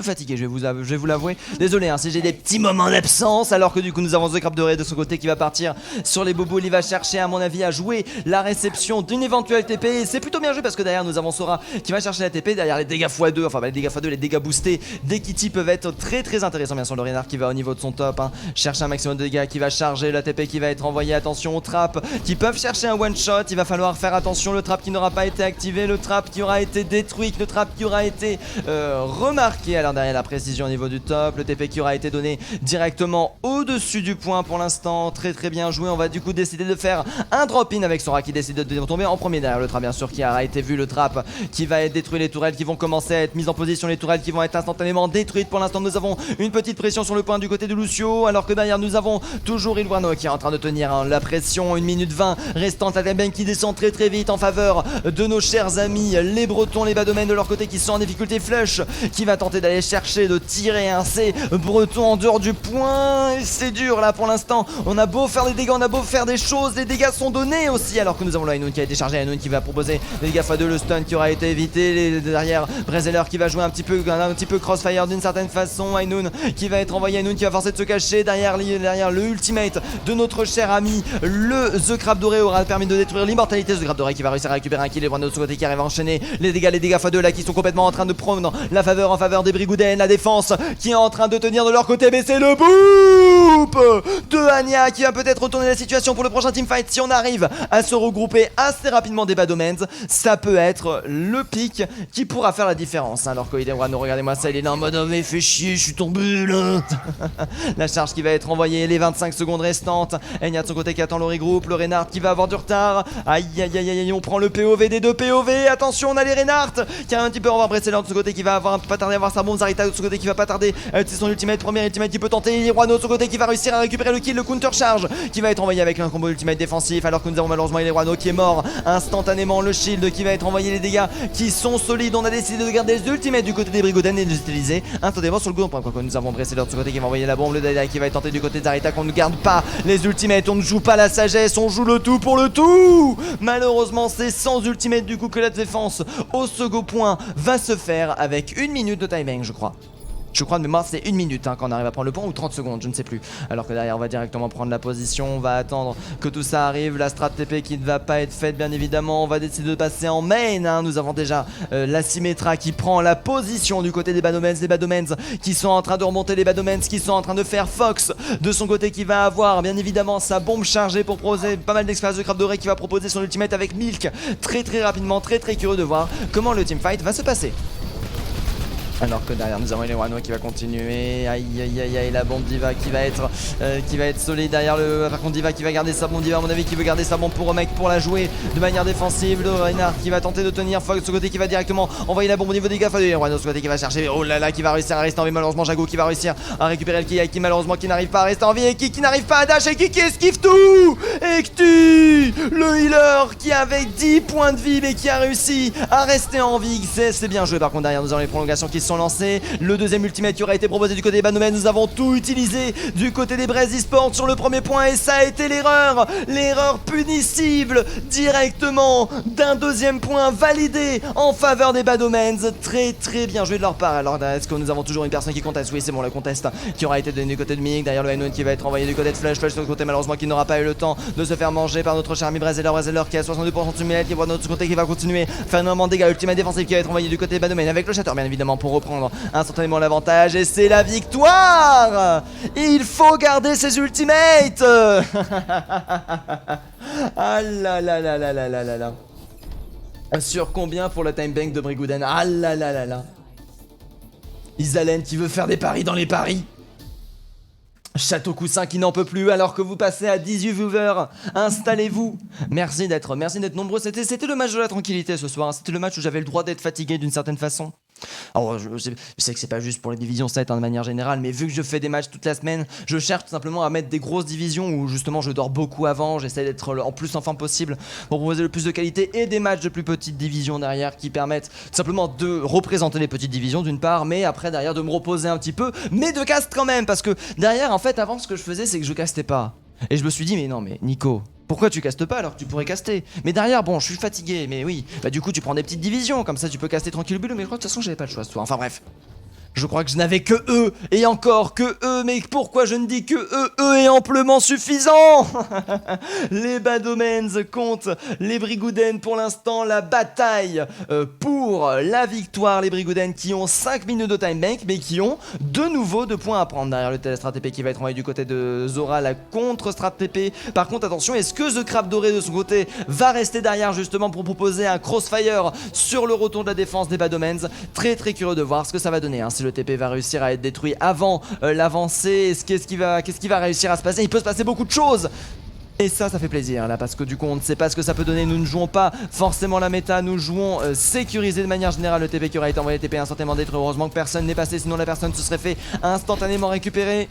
A: fatigué, je vais vous l'avouer. Désolé hein, si j'ai des petits moments d'absence, alors que du coup nous avons The Crab de Ray de son côté qui va partir sur les bobos. Il va chercher à mon avis à jouer la réception d'une éventuelle TP. Et c'est plutôt bien joué parce que derrière nous avons Sora qui va chercher la TP, derrière les dégâts x2, enfin les dégâts x2, les dégâts boostés des Kitty peuvent être très intéressants. Bien sûr le Reinhardt qui va au niveau de son top, hein, chercher un maximum de dégâts, qui va charger la TP qui va être envoyée, attention aux trappes qui peuvent chercher un one shot, il va falloir faire attention, le trap qui n'aura pas été activé, le trap qui aura été détruit, le trap qui aura été remarqué. Alors derrière la précision au niveau du top, le TP qui aura été donné directement au-dessus du point pour l'instant, très bien joué. On va du coup décider de faire un drop-in avec Sora qui décide de tomber en premier derrière le trap bien sûr qui aura été vu, le trap qui va être détruit, les tourelles qui vont commencer à être mises en position, les tourelles qui vont être instantanément détruites. Pour l'instant nous avons une petite pression sur le point du côté de Lucio, alors que derrière nous avons toujours Ilwano qui est en train de tenir hein, la pression, 1 minute 20 restante, la Temben qui descend très vite en faveur de nos chers amis les Bretons, les Badomens de leur côté qui sont en difficulté. Flush qui va tenter d'aller chercher de tirer un C Breton en dehors du point, c'est dur là pour l'instant. On a beau faire des dégâts, on a beau faire des choses, les dégâts sont donnés aussi, alors que nous avons là Inoun qui a été chargé, Inoun qui va proposer les dégâts x2, le stun qui aura été évité, derrière Brezeler qui va jouer un petit peu crossfire d'une certaine façon, Inoun qui va être envoyé, Inoun qui va forcer de se cacher derrière le ultimate de notre cher ami le The Crab doré aura permis de détruire l'immortalité. The Crab doré qui va réussir à récupérer un kill, et Brando de son côté qui arrive à enchaîner les dégâts x2 là qui sont complètement en train de prendre la faveur en faveur des Brigouden, la défense qui est en train de tenir de leur côté, mais c'est le boop de Anya qui va peut-être retourner la situation pour le prochain teamfight. Si on arrive à se regrouper assez rapidement des Badomens, ça peut être le pic qui pourra faire la différence, alors que Brando, regardez-moi ça, il est là en mode oh mais fais chier, je suis tombé là. La charge qui va être envoyée, les 25 secondes restantes, Enya de son côté qui attend le regroupe, le Reinhardt qui va avoir du retard, Aïe aïe aïe aïe, on prend le POV des deux POV. Attention, on a les Reinhardt qui a un petit peu revoir précédent de ce côté qui va avoir pas tarder à avoir sa bombe. Zarita de ce côté qui va pas tarder. C'est son ultimate, premier ultimate qui peut tenter. Irwano de ce côté qui va réussir à récupérer le kill, le counter charge qui va être envoyé avec un combo ultimate défensif. Alors que nous avons malheureusement Irwano qui est mort instantanément. Le shield qui va être envoyé, les dégâts qui sont solides. On a décidé de garder les ultimates du côté des Brigoden et de les utiliser instantanément sur le go. Quoi que nous avons précédent de ce côté qui va envoyer la bombe. Le Dada qui va être tenté du côté de Zarita, qu'on ne garde pas les ultimates. On ne joue pas la sagesse, on joue le tout pour le tout. Malheureusement, c'est sans ultimate du coup que la défense au second point va se faire avec 1 minute de timing, je crois. Je crois de mémoire c'est 1 minute quand on arrive à prendre le point, ou 30 secondes, je ne sais plus. Alors que derrière on va directement prendre la position, on va attendre que tout ça arrive. La strat TP qui ne va pas être faite bien évidemment. On va décider de passer en main, hein. Nous avons déjà la Symmetra qui prend la position du côté des Badomens. Les Badomens qui sont en train de remonter, les Badomens qui sont en train de faire Fox de son côté qui va avoir bien évidemment sa bombe chargée pour proposer pas mal d'expérience de crabe doré, qui va proposer son ultimate avec Milk très rapidement. Très curieux de voir comment le teamfight va se passer. Alors que derrière nous avons Irwano qui va continuer. Aïe aïe aïe aïe, la bombe Diva qui va être solide derrière le. Par contre Diva qui va garder sa bombe, Diva à mon avis qui veut garder sa bombe pour mec pour la jouer de manière défensive. Le Reinhardt qui va tenter de tenir Fox de ce côté qui va directement envoyer la bombe au niveau des gaffes. Irwano de ce côté qui va chercher. Oh là là, qui va réussir à rester en vie. Malheureusement Jago qui va réussir à récupérer le kill, qui malheureusement qui n'arrive pas à rester en vie, et qui n'arrive pas à dash, et qui esquive tout. Ektu, le healer qui avait 10 points de vie mais qui a réussi à rester en vie. C'est bien joué. Par contre derrière nous avons les prolongations qui sont lancées. Le deuxième ultimate qui aura été proposé du côté des Banomens. Nous avons tout utilisé du côté des Brest Esports sur le premier point, et ça a été l'erreur punissible directement d'un deuxième point validé en faveur des Badomens. Très bien joué de leur part. Alors est-ce que nous avons toujours une personne qui conteste? Oui, c'est bon, le contest qui aura été donné du côté de Mick. Derrière le N1 qui va être envoyé du côté de Flush de ce côté malheureusement qui n'aura pas eu le temps de se faire manger par notre cher ami Brezeler qui a 62% de sumette, qui voit de notre côté qui va continuer faire énormément de dégâts. Ultimate défensif qui va être envoyé du côté des Badomens avec le Shatter bien évidemment pour reprendre instantanément l'avantage, et c'est la victoire. Il faut garder ses ultimates. Ah là là là là là là là là. Sur combien pour le time bank de Brigouden? Ah là là là là. Isalen qui veut faire des paris dans les paris. Château Coussin qui n'en peut plus alors que vous passez à 18 viewers. Installez-vous. Merci d'être nombreux. C'était le match de la tranquillité ce soir. C'était le match où j'avais le droit d'être fatigué d'une certaine façon. Alors je sais que c'est pas juste pour les divisions 7 de manière générale, mais vu que je fais des matchs toute la semaine, je cherche tout simplement à mettre des grosses divisions où justement je dors beaucoup avant. J'essaie d'être en plus en forme possible pour proposer le plus de qualité, et des matchs de plus petites divisions derrière qui permettent tout simplement de représenter les petites divisions d'une part, mais après derrière de me reposer un petit peu, mais de cast quand même, parce que derrière en fait avant ce que je faisais c'est que je castais pas, et je me suis dit mais non mais Nico, pourquoi tu castes pas alors que tu pourrais caster? Mais derrière, bon, je suis fatigué, mais oui. Bah du coup, tu prends des petites divisions, comme ça tu peux caster tranquille bulles, mais je crois que de toute façon, j'avais pas le choix ce soir. Enfin bref. Je crois que je n'avais que eux, et encore que eux, mais pourquoi je ne dis que eux est amplement suffisant. Les Badomens contre les Brigouden pour l'instant, la bataille pour la victoire. Les Brigouden qui ont 5 minutes de time bank, mais qui ont de nouveau 2 points à prendre. Derrière le Telestrat TP qui va être envoyé du côté de Zora, la contre Strat TP. Par contre, attention, est-ce que The Crab Doré de son côté va rester derrière justement pour proposer un crossfire sur le retour de la défense des Badomens? Très curieux de voir ce que ça va donner, hein. Si le TP va réussir à être détruit avant l'avancée, qu'est-ce qui va réussir à se passer? Il peut se passer beaucoup de choses. Et ça fait plaisir là, parce que du coup on ne sait pas ce que ça peut donner. Nous ne jouons pas forcément la méta, nous jouons sécurisé de manière générale. Le TP qui aura été envoyé, TP instantanément détruit. Heureusement que personne n'est passé, sinon la personne se serait fait instantanément récupérer.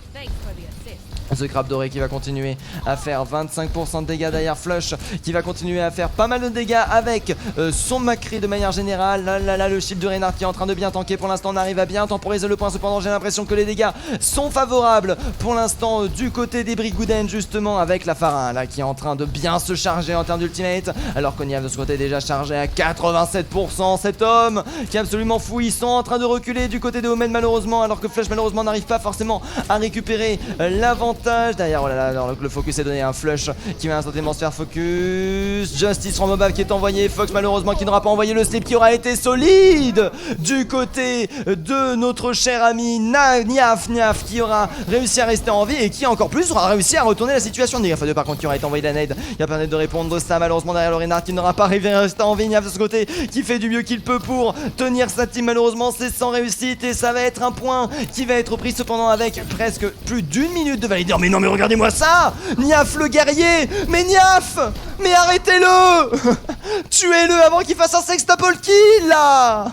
A: The Crab Doré qui va continuer à faire 25% de dégâts derrière Flush, qui va continuer à faire pas mal de dégâts avec son Macri de manière générale. Là, le shield de Reinhardt qui est en train de bien tanker. Pour l'instant on arrive à bien temporiser le point. Cependant j'ai l'impression que les dégâts sont favorables pour l'instant du côté des Brigouden, justement avec la Pharin là qui est en train de bien se charger en termes d'ultimate. Alors qu'Oniav de ce côté est déjà chargé à 87%. Cet homme qui est absolument fou. Ils sont en train de reculer du côté des Omen malheureusement, alors que Flush malheureusement n'arrive pas forcément à récupérer l'avantage. Derrière, oh là là, alors le focus est donné à un Flush qui va instantanément se faire focus. Justice from above qui est envoyé. Fox malheureusement qui n'aura pas envoyé le slip qui aura été solide du côté de notre cher ami Niaf qui aura réussi à rester en vie, et qui encore plus aura réussi à retourner la situation. Niaf par contre qui aura été envoyé la nade, qui va permettre de répondre ça. Malheureusement derrière le Reinhardt qui n'aura pas réussi à rester en vie. Niaf de ce côté qui fait du mieux qu'il peut pour tenir sa team. Malheureusement c'est sans réussite, et ça va être un point qui va être pris cependant avec presque plus d'1 minute de validation. dire mais non mais regardez-moi ça, Niaf le guerrier, mais Niaf, mais arrêtez-le. Tuez-le avant qu'il fasse un sextuple kill là.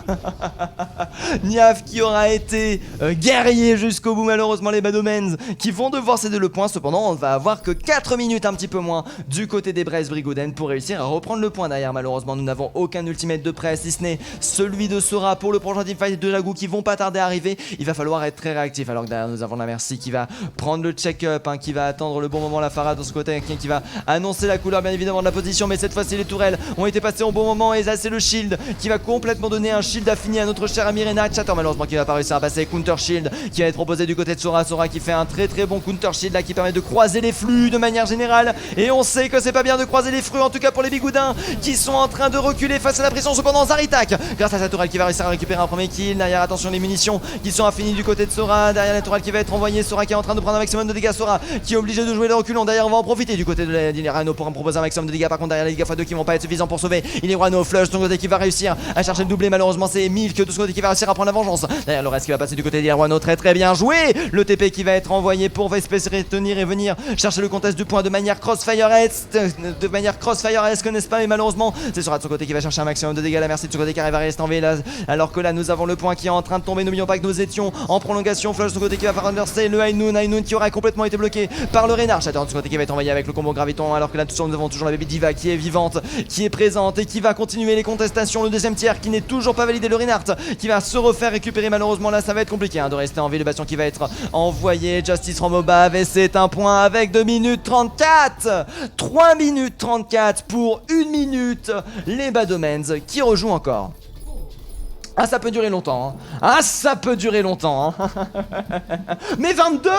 A: Niaf qui aura été guerrier jusqu'au bout, malheureusement les Badomens qui vont devoir céder le point. Cependant on va avoir que 4 minutes, un petit peu moins, du côté des Brest Brigouden pour réussir à reprendre le point derrière. Malheureusement nous n'avons aucun ultimate de près, si ce n'est celui de Sora pour le prochain teamfight de Jagou qui vont pas tarder à arriver. Il va falloir être très réactif, alors que derrière nous avons la Merci qui va prendre le check-up, hein, qui va attendre le bon moment, la Farah de ce côté, qui va annoncer la couleur bien évidemment de la position, mais cette fois-ci les tourelles ont été passées au bon moment et ça c'est le shield qui va complètement donner un shield affini à notre cher ami Rena Chatter, malheureusement qui va pas réussir à passer. Counter shield qui va être proposé du côté de Sora, Sora qui fait un très bon counter shield là qui permet de croiser les flux de manière générale, et on sait que c'est pas bien de croiser les flux, en tout cas pour les bigoudins qui sont en train de reculer face à la pression. Cependant Zaritak, grâce à sa tourelle qui va réussir à récupérer un premier kill. Derrière attention les munitions qui sont affinies du côté de Sora, derrière la tourelle qui va être envoyée, Sora qui est en train de prendre un maximum de dégâts, Sora qui est obligé de jouer le reculon. Derrière on va en profiter du côté de l'Irano pour en proposer un maximum de dégâts. Par contre derrière les dégâts x2 qui vont pas être suffisants pour sauver. Il est Rano Flush de son côté qui va réussir à chercher le doublé, malheureusement c'est Milk de ce côté qui va réussir à prendre la vengeance. Derrière le reste qui va passer du côté d'Irano, très bien joué. Le TP qui va être envoyé pour espérer tenir et venir chercher le contest du point de manière crossfire-esque, n'est-ce pas, mais malheureusement c'est Sora de son côté qui va chercher un maximum de dégâts. La Merci de son côté qui arrive à rester en V là, alors que là nous avons le point qui est en train de tomber. N'oublions pas que nous étions en prolongation. Flush de son côté qui va faire understay le High qui aura complètement été bloqué par le Reynard. Shatter de son côté qui va être envoyé avec le combo graviton, alors que là nous avons toujours la Baby Diva qui est vivante, qui est présente et qui va continuer les contestations. Le deuxième tiers qui n'est toujours pas validé, le Reinhardt qui va se refaire récupérer. Malheureusement là ça va être compliqué de rester en vie. Le bastion qui va être envoyé, Justice from above, et c'est un point avec 2 minutes 34, 3 minutes 34 pour 1 minute. Les Badomens qui rejouent encore. Ah ça peut durer longtemps, hein. Ah ça peut durer longtemps, hein. Mais 22.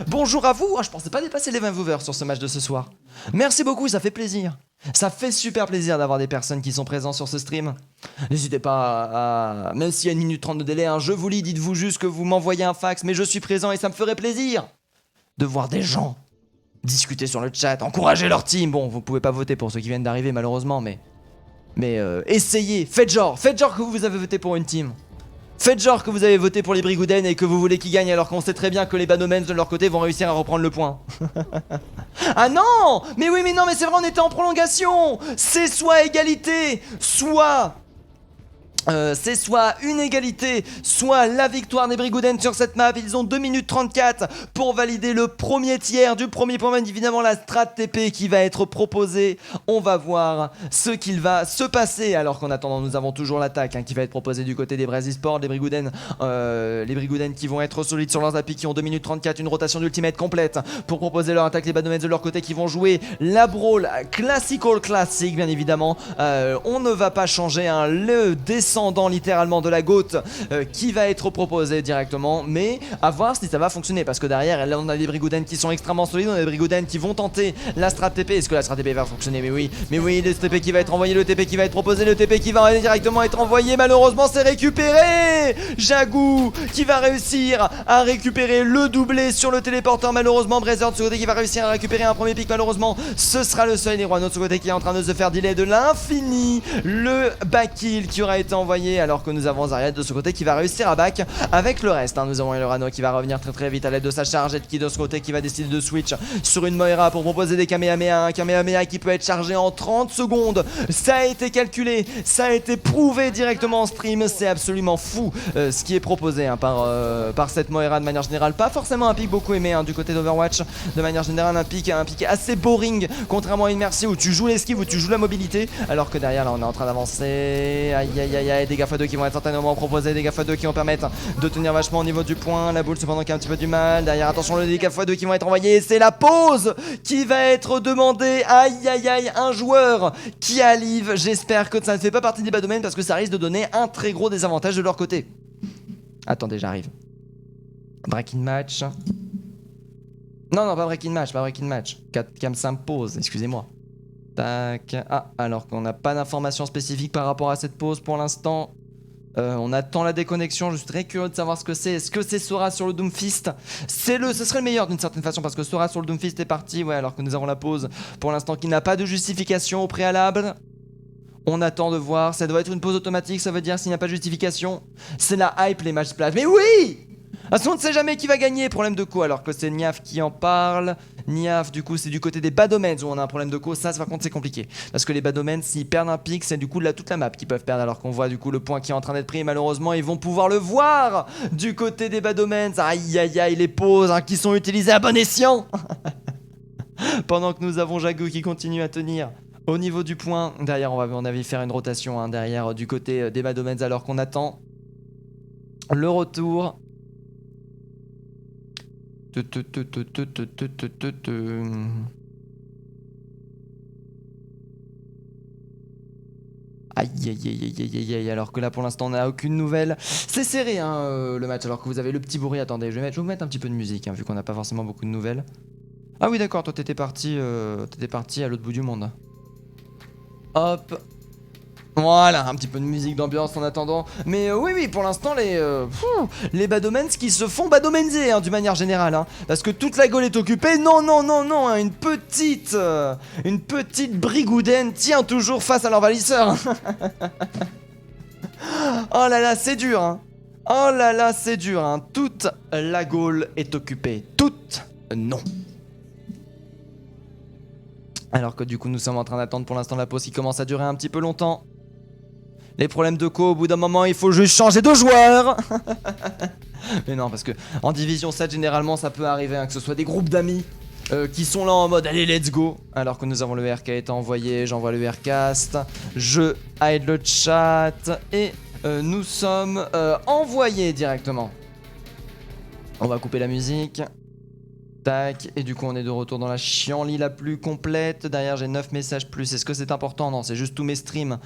A: Bonjour à vous. Je pensais pas dépasser les 20 viewers sur ce match de ce soir. Merci beaucoup, ça fait plaisir. Ça fait super plaisir d'avoir des personnes qui sont présentes sur ce stream. N'hésitez pas à... Même s'il y a 1 minute 30 de délai, je vous lis, dites-vous juste que vous m'envoyez un fax, mais je suis présent et ça me ferait plaisir de voir des gens discuter sur le chat, encourager leur team. Bon, vous pouvez pas voter pour ceux qui viennent d'arriver malheureusement, mais essayez, faites genre que vous avez voté pour une team. Faites genre que vous avez voté pour les Brigouden et que vous voulez qu'ils gagnent, alors qu'on sait très bien que les Banomens de leur côté vont réussir à reprendre le point. Ah non. Mais oui mais non, mais c'est vrai, on était en prolongation. C'est soit égalité, soit... c'est soit une égalité, soit la victoire des Brigouden sur cette map. Ils ont 2 minutes 34 pour valider le premier tiers du premier point. Bien évidemment la strat TP qui va être proposée. On va voir ce qu'il va se passer. Alors qu'en attendant nous avons toujours l'attaque qui va être proposée du côté des Brest Esports. Les Brigouden qui vont être solides sur leurs applis, qui ont 2 minutes 34, une rotation d'ultimate complète pour proposer leur attaque. Les Badomens de leur côté qui vont jouer la brawl classique bien évidemment. On ne va pas changer le descendant littéralement de la GOAT qui va être proposé directement, mais à voir si ça va fonctionner, parce que derrière là on a des Brigouden qui sont extrêmement solides, on a des Brigouden qui vont tenter la strat TP. Est-ce que la strat TP va fonctionner? Mais oui, le TP qui va être envoyé, le TP qui va être proposé, le TP qui va directement être envoyé. Malheureusement c'est récupéré. Jagou qui va réussir à récupérer le doublé sur le téléporteur. Malheureusement Brazer de ce côté qui va réussir à récupérer un premier pic. Malheureusement ce sera le seul. Et Rwano de ce côté qui est en train de se faire delay de l'infini. Le back kill qui aura été envoyé, alors que nous avons Zariat de ce côté qui va réussir à back avec le reste. Nous avons Elorano qui va revenir très vite à l'aide de sa charge, et qui de ce côté qui va décider de switch sur une Moira pour proposer des Kamehameha. Un Kamehameha qui peut être chargé en 30 secondes. Ça a été calculé, ça a été prouvé directement en stream. C'est absolument fou ce qui est proposé par cette Moira de manière générale. Pas forcément un pic beaucoup aimé du côté d'Overwatch. De manière générale un pic assez boring, contrairement à une Mercy où tu joues l'esquive, où tu joues la mobilité, alors que derrière là on est en train d'avancer. Aïe, dégâts x2 qui vont être certainement proposés, dégâts x2 qui vont permettre de tenir vachement au niveau du point. La boule cependant qui a un petit peu du mal. Derrière attention, les dégâts x2 qui vont être envoyés. C'est la pause qui va être demandée. Aïe, un joueur qui a live. J'espère que ça ne fait pas partie des bas domaines, parce que ça risque de donner un très gros désavantage de leur côté. Attendez, j'arrive. Breaking match. Non, pas breaking match. Cam s'impose, excusez-moi. Tac. Alors qu'on n'a pas d'informations spécifiques par rapport à cette pause pour l'instant. On attend la déconnexion, je suis très curieux de savoir ce que c'est. Est-ce que c'est Sora sur le Doomfist? Ce serait le meilleur d'une certaine façon, parce que Sora sur le Doomfist est parti, alors que nous avons la pause pour l'instant qui n'a pas de justification au préalable. On attend de voir, ça doit être une pause automatique, ça veut dire s'il n'y a pas de justification. C'est la hype les matchs splash. Mais oui! Ah, on ne sait jamais qui va gagner, problème de co, alors que c'est Niaf qui en parle. Niaf, du coup, c'est du côté des Badomens où on a un problème de co. Ça, par contre, c'est compliqué. Parce que les Badomens, s'ils perdent un pic, c'est du coup toute la map qu'ils peuvent perdre. Alors qu'on voit du coup le point qui est en train d'être pris. Et malheureusement, ils vont pouvoir le voir du côté des Badomens. Aïe, aïe, aïe, les pauses qui sont utilisées à bon escient. Pendant que nous avons Jago qui continue à tenir au niveau du point. Derrière, on va, à mon avis, faire une rotation derrière du côté des Badomens alors qu'on attend le retour. Aïe aïe aïe aïe aïe aïe, alors que là pour l'instant on n'a aucune nouvelle. C'est serré le match, alors que vous avez le petit bruit. Attendez, je vais vous mettre un petit peu de musique vu qu'on n'a pas forcément beaucoup de nouvelles. Ah oui d'accord, toi t'étais parti à l'autre bout du monde. Hop. Voilà, un petit peu de musique d'ambiance en attendant. Mais oui, pour l'instant, les Badomens qui se font badomenser, d'une manière générale. Parce que toute la Gaule est occupée. Non, une petite brigoudaine tient toujours face à l'envahisseur. Oh là là, c'est dur. Oh là là, c'est dur. Toute la Gaule est occupée. Toute, non. Alors que du coup, nous sommes en train d'attendre pour l'instant la pause qui commence à durer un petit peu longtemps. Les problèmes de co, au bout d'un moment, il faut juste changer de joueur. Mais non, parce que en division 7, généralement, ça peut arriver que ce soit des groupes d'amis qui sont là en mode allez, let's go. Alors que nous avons le RK qui a été envoyé, j'envoie le RCast, je hide le chat et nous sommes envoyés directement. On va couper la musique. Tac, et du coup on est de retour dans la chienlit la plus complète. Derrière j'ai 9 messages plus. Est-ce que c'est important? Non, c'est juste tous mes streams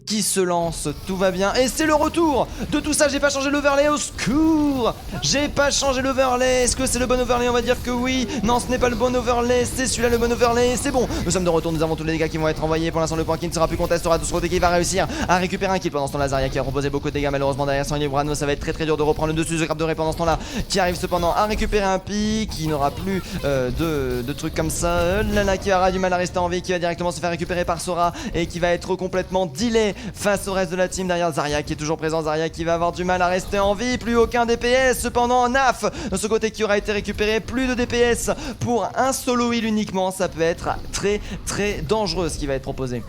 A: qui se lancent. Tout va bien. Et c'est le retour de tout ça. J'ai pas changé l'overlay, au secours. J'ai pas changé l'overlay. Est-ce que c'est le bon overlay? On va dire que oui. Non, ce n'est pas le bon overlay. C'est celui-là le bon overlay. C'est bon. Nous sommes de retour. Nous avons tous les dégâts qui vont être envoyés. Pour l'instant le point qui ne sera plus contesté aura tous qui va réussir à récupérer un kill. Pendant ce temps là, Zarya qui a proposé beaucoup de dégâts. Malheureusement derrière son Brano, ça va être très dur de reprendre le dessus. The Grab de Ray pendant ce temps là qui arrive cependant à récupérer un pic. Qui n'aura plus de trucs comme ça. Lana qui aura du mal à rester en vie, qui va directement se faire récupérer par Sora et qui va être complètement delay face au reste de la team. Derrière Zarya qui est toujours présent, Zarya qui va avoir du mal à rester en vie, plus aucun DPS. Cependant Naf de ce côté qui aura été récupéré, plus de DPS pour un solo heal uniquement. Ça peut être très dangereux ce qui va être proposé.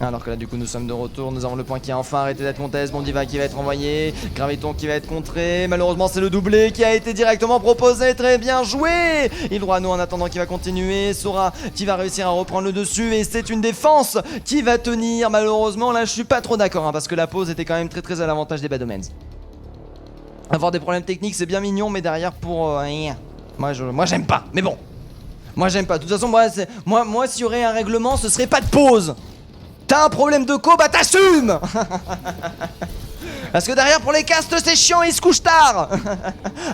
A: Alors que là du coup nous sommes de retour, nous avons le point qui a enfin arrêté d'être contest, Bondiva qui va être envoyé, Graviton qui va être contré, malheureusement c'est le doublé qui a été directement proposé, très bien joué. Ilroano en attendant qui va continuer, Sora qui va réussir à reprendre le dessus et c'est une défense qui va tenir. Malheureusement là je suis pas trop d'accord parce que la pause était quand même très à l'avantage des Badomens. Avoir des problèmes techniques c'est bien mignon mais derrière pour rien. Moi j'aime pas, mais bon. Moi j'aime pas, de toute façon moi s'il y aurait un règlement ce serait pas de pause. T'as un problème de co, bah t'assumes. Parce que derrière pour les castes c'est chiant, ils se couchent tard.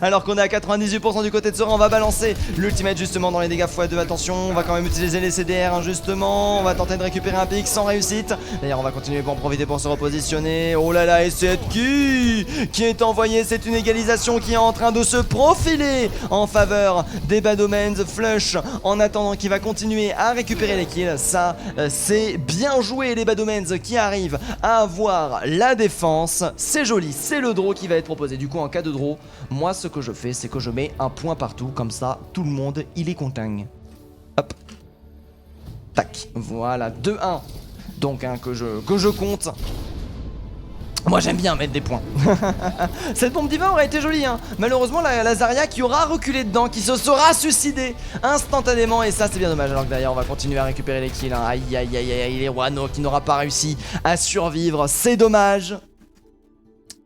A: Alors qu'on est à 98% du côté de Sora, on va balancer l'ultimate justement dans les dégâts x2. Attention, on va quand même utiliser les CDR justement. On va tenter de récupérer un pic sans réussite. D'ailleurs on va continuer pour en profiter pour se repositionner. Oh là là, et c'est qui est envoyé? C'est une égalisation qui est en train de se profiler en faveur des Badomens. Flush en attendant qui va continuer à récupérer les kills. Ça c'est bien joué les Badomens qui arrivent à avoir la défense. C'est joli, c'est le draw qui va être proposé. Du coup en cas de draw, moi ce que je fais c'est que je mets un point partout. Comme ça tout le monde il est content. Hop. Tac. Voilà 2-1. Donc que je compte. Moi j'aime bien mettre des points. Cette bombe divin aurait été jolie Malheureusement la Zarya qui aura reculé dedans, qui se sera suicidée instantanément. Et ça c'est bien dommage. Alors que derrière on va continuer à récupérer les kills Aïe aïe aïe aïe. Les Wano qui n'aura pas réussi à survivre. C'est dommage.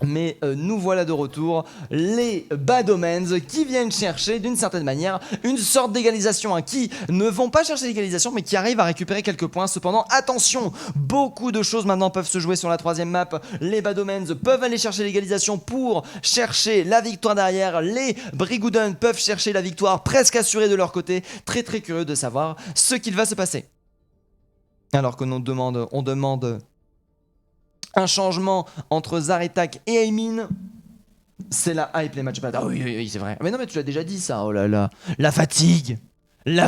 A: Mais nous voilà de retour, les Badomens qui viennent chercher d'une certaine manière une sorte d'égalisation qui ne vont pas chercher l'égalisation mais qui arrivent à récupérer quelques points. Cependant attention, beaucoup de choses maintenant peuvent se jouer sur la troisième map. Les Badomens peuvent aller chercher l'égalisation pour chercher la victoire derrière. Les Brigouden peuvent chercher la victoire presque assurée de leur côté. Très curieux de savoir ce qu'il va se passer. Alors que on demande un changement entre Zaretak et Aimin. C'est la hype les matchs. Ah oui, c'est vrai. Mais non mais tu l'as déjà dit ça. Oh là là. La fatigue, la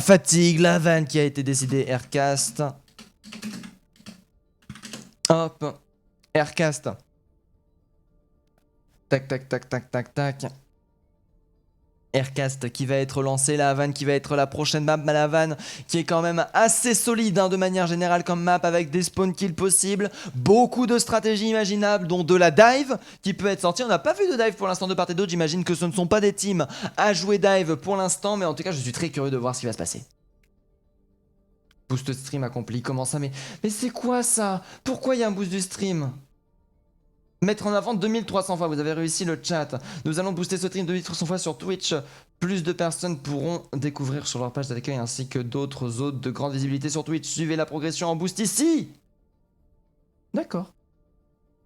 A: vanne qui a été décidée. Aircast. Hop. Aircast. Tac. Aircast qui va être lancé, la Havane qui va être la prochaine map, la Havane qui est quand même assez solide hein, de manière générale comme map avec des spawn kills possibles, beaucoup de stratégies imaginables dont de la dive qui peut être sortie. On n'a pas vu de dive pour l'instant de part et d'autre, j'imagine que ce ne sont pas des teams à jouer dive pour l'instant, mais en tout cas je suis très curieux de voir ce qui va se passer. Boost stream accompli, comment ça? Mais c'est quoi ça? Pourquoi il y a un boost du stream? Mettre en avant 2300 fois, vous avez réussi le chat. Nous allons booster ce stream 2300 fois sur Twitch. Plus de personnes pourront découvrir sur leur page d'accueil ainsi que d'autres zones de grande visibilité sur Twitch. Suivez la progression en boost ici. D'accord.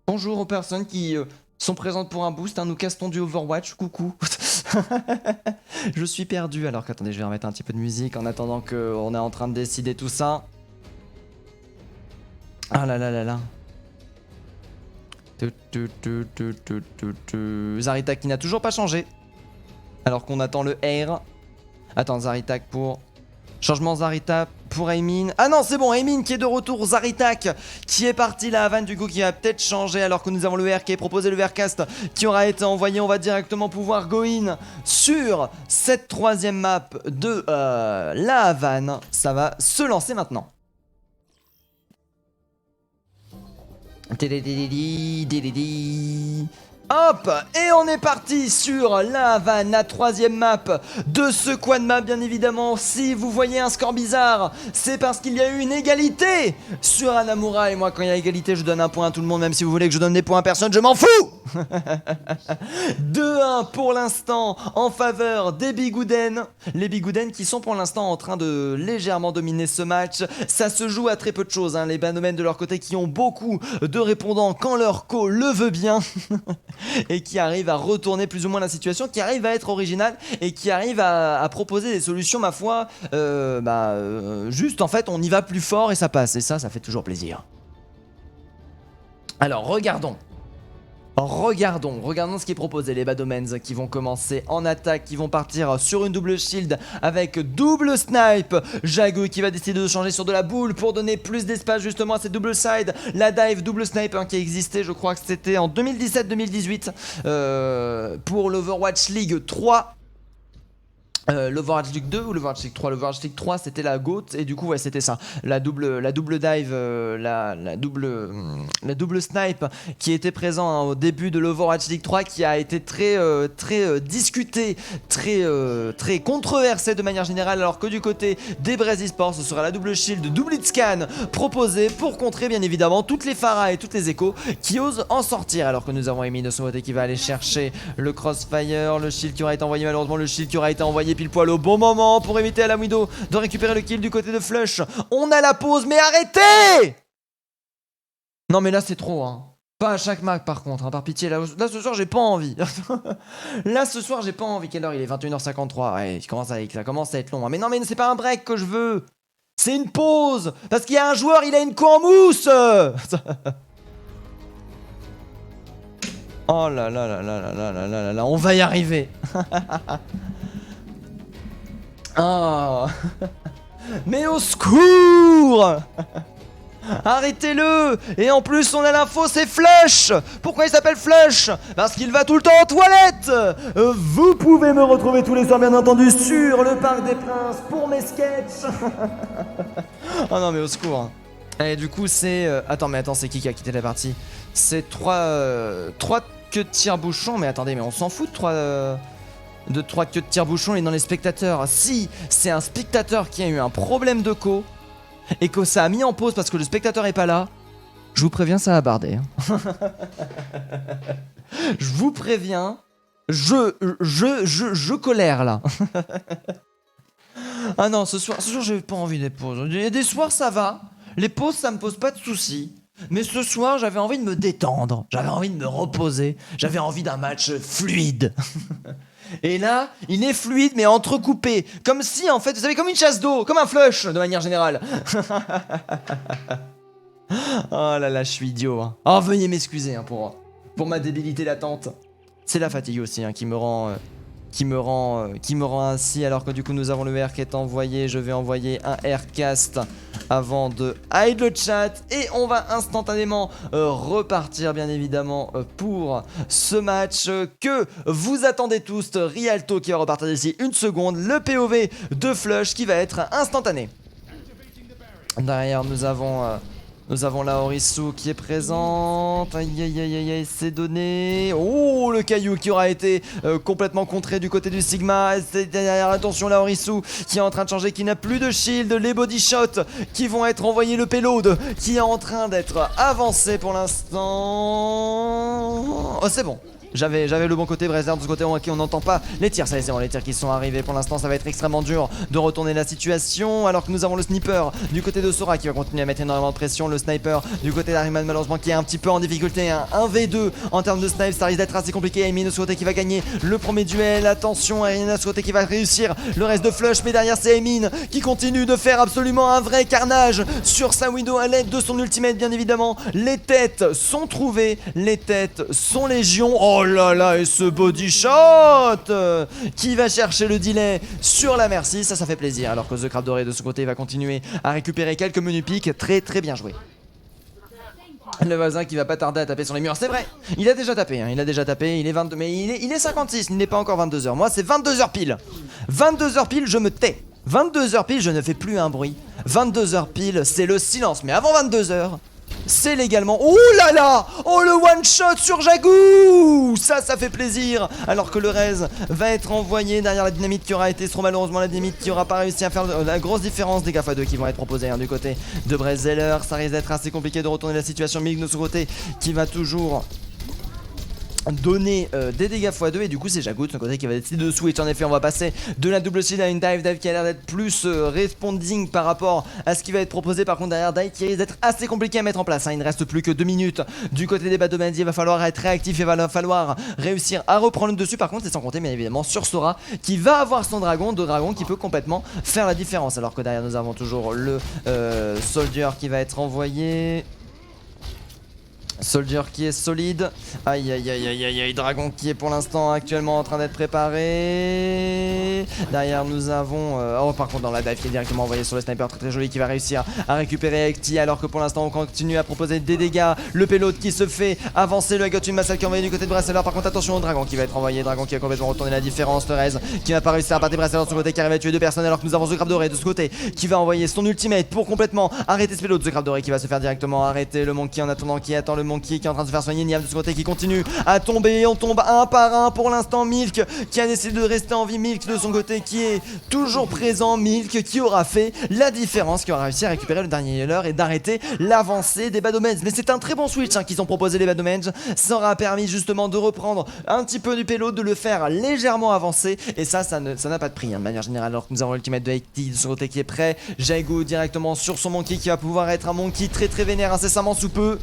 A: Bonjour aux personnes qui sont présentes pour un boost. Hein, nous castons du Overwatch. Coucou. Je suis perdu. Alors qu'attendez, je vais remettre un petit peu de musique en attendant qu'on est en train de décider tout ça. Ah là là là là. Zarita qui n'a toujours pas changé. Alors qu'on attend le R. Attends, Zaritak pour... Changement Zarita pour Aimin. Ah non, c'est bon, Aimin qui est de retour. Zaritak qui est parti. La Havane du coup qui va peut-être changer alors que nous avons le R qui est proposé, le Rcast qui aura été envoyé. On va directement pouvoir go in sur cette troisième map de la Havane. Ça va se lancer maintenant. Hop, et on est parti sur la Havane, la troisième map de ce quad map bien évidemment. Si vous voyez un score bizarre, c'est parce qu'il y a eu une égalité sur Hanamura. Et moi quand il y a égalité je donne un point à tout le monde, même si vous voulez que je donne des points à personne, je m'en fous. 2-1 pour l'instant en faveur des Bigouden. Les Bigouden qui sont pour l'instant en train de légèrement dominer ce match. Ça se joue à très peu de choses hein. Les Banomen de leur côté qui ont beaucoup de répondants quand leur co le veut bien. Et qui arrive à retourner plus ou moins la situation, qui arrive à être original et qui arrive à proposer des solutions ma foi juste en fait on y va plus fort et ça passe, et ça fait toujours plaisir. Alors regardons ce qui est proposé. Les Badomens qui vont commencer en attaque, qui vont partir sur une double shield avec double snipe. Jagu qui va décider de changer sur de la boule pour donner plus d'espace justement à cette double side. La dive double snipe hein, qui existait, je crois que c'était en 2017-2018 pour l'Overwatch League 3. L'Overwatch League 2 ou l'Overwatch League 3? L'Overwatch League 3 c'était la GOAT et du coup ouais c'était ça, la double dive, la double snipe qui était présent hein, au début de l'Overwatch League 3, qui a été très discuté, très controversé de manière générale, alors que du côté des Brez Esports ce sera la double shield, double hitscan proposée pour contrer bien évidemment toutes les Pharah et toutes les échos qui osent en sortir, alors que nous avons Amy de son côté qui va aller chercher le crossfire, le shield qui aura été envoyé, malheureusement le shield qui aura été envoyé pile poil au bon moment pour éviter à la Widow de récupérer le kill du côté de Flush. On a la pause, mais arrêtez! Non mais là c'est trop hein. Pas à chaque map par contre, hein, par pitié. Là ce soir j'ai pas envie. Là ce soir j'ai pas envie. Quelle heure il est? 21h53. Ouais, ça commence à être long. Hein. Mais non mais c'est pas un break que je veux. C'est une pause. Parce qu'il y a un joueur, il a une co en mousse. Oh là là là là là là là là là. On va y arriver. Oh. Mais au secours! Arrêtez-le! Et en plus on a l'info, c'est Flush! Pourquoi il s'appelle Flush? Parce qu'il va tout le temps aux toilettes! Vous pouvez me retrouver tous les soirs bien entendu sur le Parc des Princes pour mes sketchs. Oh non mais au secours. Et du coup c'est... Attends, c'est qui a quitté la partie? C'est 3 queues de tire-bouchon. Mais attendez, mais on s'en fout de 3 queues de tire-bouchon et dans les spectateurs. Si c'est un spectateur qui a eu un problème de co et que ça a mis en pause parce que le spectateur est pas là, je vous préviens, ça a bardé. Hein. Je vous préviens, je colère là. Ah non, ce soir j'ai pas envie des pauses. Il y a des soirs ça va, les pauses ça me pose pas de soucis. Mais ce soir j'avais envie de me détendre, j'avais envie de me reposer, j'avais envie d'un match fluide. Et là, il est fluide mais entrecoupé. Comme si en fait, vous savez, comme une chasse d'eau, comme un flush de manière générale. Oh là là, je suis idiot. Hein. Oh, veuillez m'excuser hein, pour ma débilité latente. C'est la fatigue aussi hein, qui me rend qui me rend ainsi, alors que du coup nous avons le R qui est envoyé. Je vais envoyer un Aircast avant de hide le chat et on va instantanément repartir bien évidemment pour ce match que vous attendez tous. Rialto qui va repartir d'ici une seconde, le POV de Flush qui va être instantané. Derrière nous avons la Orisu qui est présente. Aïe aïe aïe aïe aïe, c'est donné. Oh, le caillou qui aura été complètement contré du côté du Sigma. C'est derrière, attention, la Orisu qui est en train de changer, qui n'a plus de shield. Les body shots qui vont être envoyés. Le payload qui est en train d'être avancé pour l'instant. Oh, c'est bon. J'avais le bon côté, Brazer de ce côté on n'entend pas les tirs, ça y est, c'est bon, les tirs qui sont arrivés. Pour l'instant ça va être extrêmement dur de retourner la situation, alors que nous avons le sniper du côté de Sora qui va continuer à mettre énormément de pression. Le sniper du côté d'Ariman malheureusement qui est un petit peu en difficulté, un 1v2 en termes de snipe, ça risque d'être assez compliqué. Aimin de ce côté qui va gagner le premier duel, attention Ariana de ce côté qui va réussir le reste de Flush, mais derrière c'est Aimin qui continue de faire absolument un vrai carnage sur sa Widow à l'aide de son ultimate bien évidemment. Les têtes sont trouvées, les têtes sont légion. Oh là là, et ce body shot qui va chercher le delay sur la Mercy, ça fait plaisir. Alors que The Crab Doré de ce côté va continuer à récupérer quelques menus piques, très bien joué. Le voisin qui va pas tarder à taper sur les murs, c'est vrai. Il a déjà tapé, il est 22, mais il est 56, il n'est pas encore 22h. Moi c'est 22h pile. 22h pile, je me tais. 22h pile, je ne fais plus un bruit. 22h pile, c'est le silence. Mais avant 22h, c'est légalement... Oh là là! Oh, le one shot sur Jagou! Ça fait plaisir. Alors que le Rez va être envoyé derrière la dynamite qui aura été trop malheureusement la dynamite qui aura pas réussi à faire la grosse différence des GAFA 2 qui vont être proposés du côté de Brezeller. Ça risque d'être assez compliqué de retourner la situation. Milk de ce côté qui va toujours donner des dégâts x2 et du coup c'est Jagou de son côté qui va décider de switch. En effet on va passer de la double shield à une dive qui a l'air d'être plus responding par rapport à ce qui va être proposé. Par contre derrière dive qui risque d'être assez compliqué à mettre en place, il ne reste plus que 2 minutes du côté des Badomans. Il va falloir être réactif, il va falloir réussir à reprendre le dessus. Par contre c'est sans compter bien évidemment sur Sora qui va avoir son dragon, de dragon qui peut complètement faire la différence. Alors que derrière nous avons toujours le soldier qui va être envoyé. Soldier qui est solide. Aïe aïe aïe aïe aïe aïe. Dragon qui est pour l'instant actuellement en train d'être préparé. Derrière nous avons oh par contre dans la dive qui est directement envoyé sur le sniper très joli qui va réussir à récupérer Ekti. Alors que pour l'instant on continue à proposer des dégâts. Le payload qui se fait avancer. Le Got une massacre qui est envoyé du côté de Brasseler. Par contre attention au dragon qui va être envoyé. Dragon qui a complètement retourné la différence. Le Rez qui n'a pas réussi à battre Brasseler de son côté qui arrive à tuer 2 personnes. Alors que nous avons The Crab Doré de ce côté qui va envoyer son ultimate pour complètement arrêter ce payload. The Crab Doré qui va se faire directement arrêter. Le Monkey en attendant qui attend le Monkey qui est en train de se faire soigner. Niam de ce côté qui continue à tomber. On tombe un par un pour l'instant. Milk qui a décidé de rester en vie. Milk de son côté qui est toujours présent. Milk qui aura fait la différence, qui aura réussi à récupérer le dernier healer et d'arrêter l'avancée des Badomans. Mais c'est un très bon switch qu'ils ont proposé les Badomans. Ça aura permis justement de reprendre un petit peu du payload, de le faire légèrement avancer. Et ça n'a pas de prix de manière générale. Alors que nous avons l'ultimate de Ekti de son côté qui est prêt. Jaigo directement sur son Monkey qui va pouvoir être un Monkey très vénère incessamment sous peu.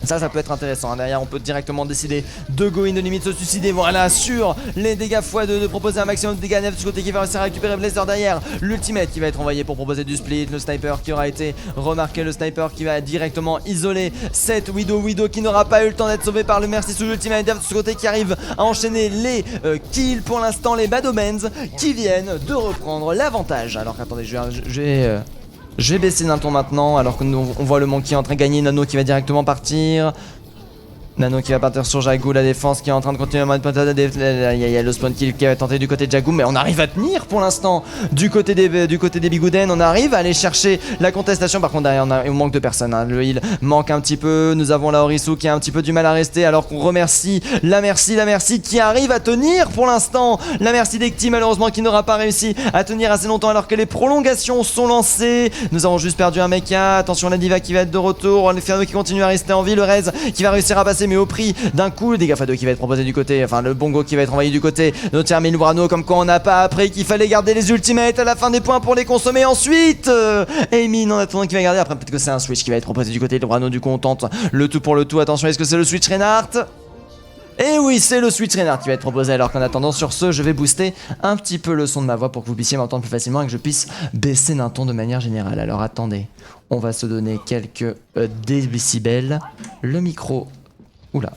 A: Ça peut être intéressant. Derrière on peut directement décider de go in de limite, se suicider. Voilà sur les dégâts x2, de proposer un maximum de dégâts. Nef de ce côté qui va réussir à récupérer Blazer derrière. L'ultimate qui va être envoyé pour proposer du split. Le sniper qui aura été remarqué. Le sniper qui va directement isoler cette Widow qui n'aura pas eu le temps d'être sauvé par le Mercy sous l'ultimate. Nef de ce côté qui arrive à enchaîner les kills. Pour l'instant les Badomans qui viennent de reprendre l'avantage. Alors qu'attendez, je vais baisser d'un ton maintenant, alors que nous, on voit le Monkey en train de gagner. Nano qui va directement partir. Nano qui va partir sur Jagou, la défense qui est en train de continuer à il y a le spawn kill qui va tenter du côté de Jagou, mais on arrive à tenir pour l'instant du côté des Bigouden. On arrive à aller chercher la contestation. Par contre derrière on manque de personnes, le heal manque un petit peu. Nous avons la Orisu qui a un petit peu du mal à rester, alors qu'on remercie la Mercy qui arrive à tenir pour l'instant. La Mercy d'Ekti malheureusement qui n'aura pas réussi à tenir assez longtemps, alors que les prolongations sont lancées. Nous avons juste perdu un mecha. Attention la Diva qui va être de retour. Le Ferno qui continue à rester en vie. Le Rez qui va réussir à passer, mais au prix d'un coup. Des GAFA 2 qui va être proposé du côté, enfin le Bongo qui va être envoyé du côté de Termin Lubrano, comme quoi on n'a pas appris qu'il fallait garder les ultimates à la fin des points pour les consommer ensuite. Aimin en attendant qui va garder. Après peut-être que c'est un switch qui va être proposé du côté de Lubrano. Du coup on tente le tout pour le tout. Attention, est-ce que c'est le switch Reinhardt? Et oui, c'est le switch Reinhardt qui va être proposé. Alors qu'en attendant, sur ce, je vais booster un petit peu le son de ma voix pour que vous puissiez m'entendre plus facilement et que je puisse baisser d'un ton de manière générale. Alors attendez, on va se donner quelques décibels. Le micro... Oula,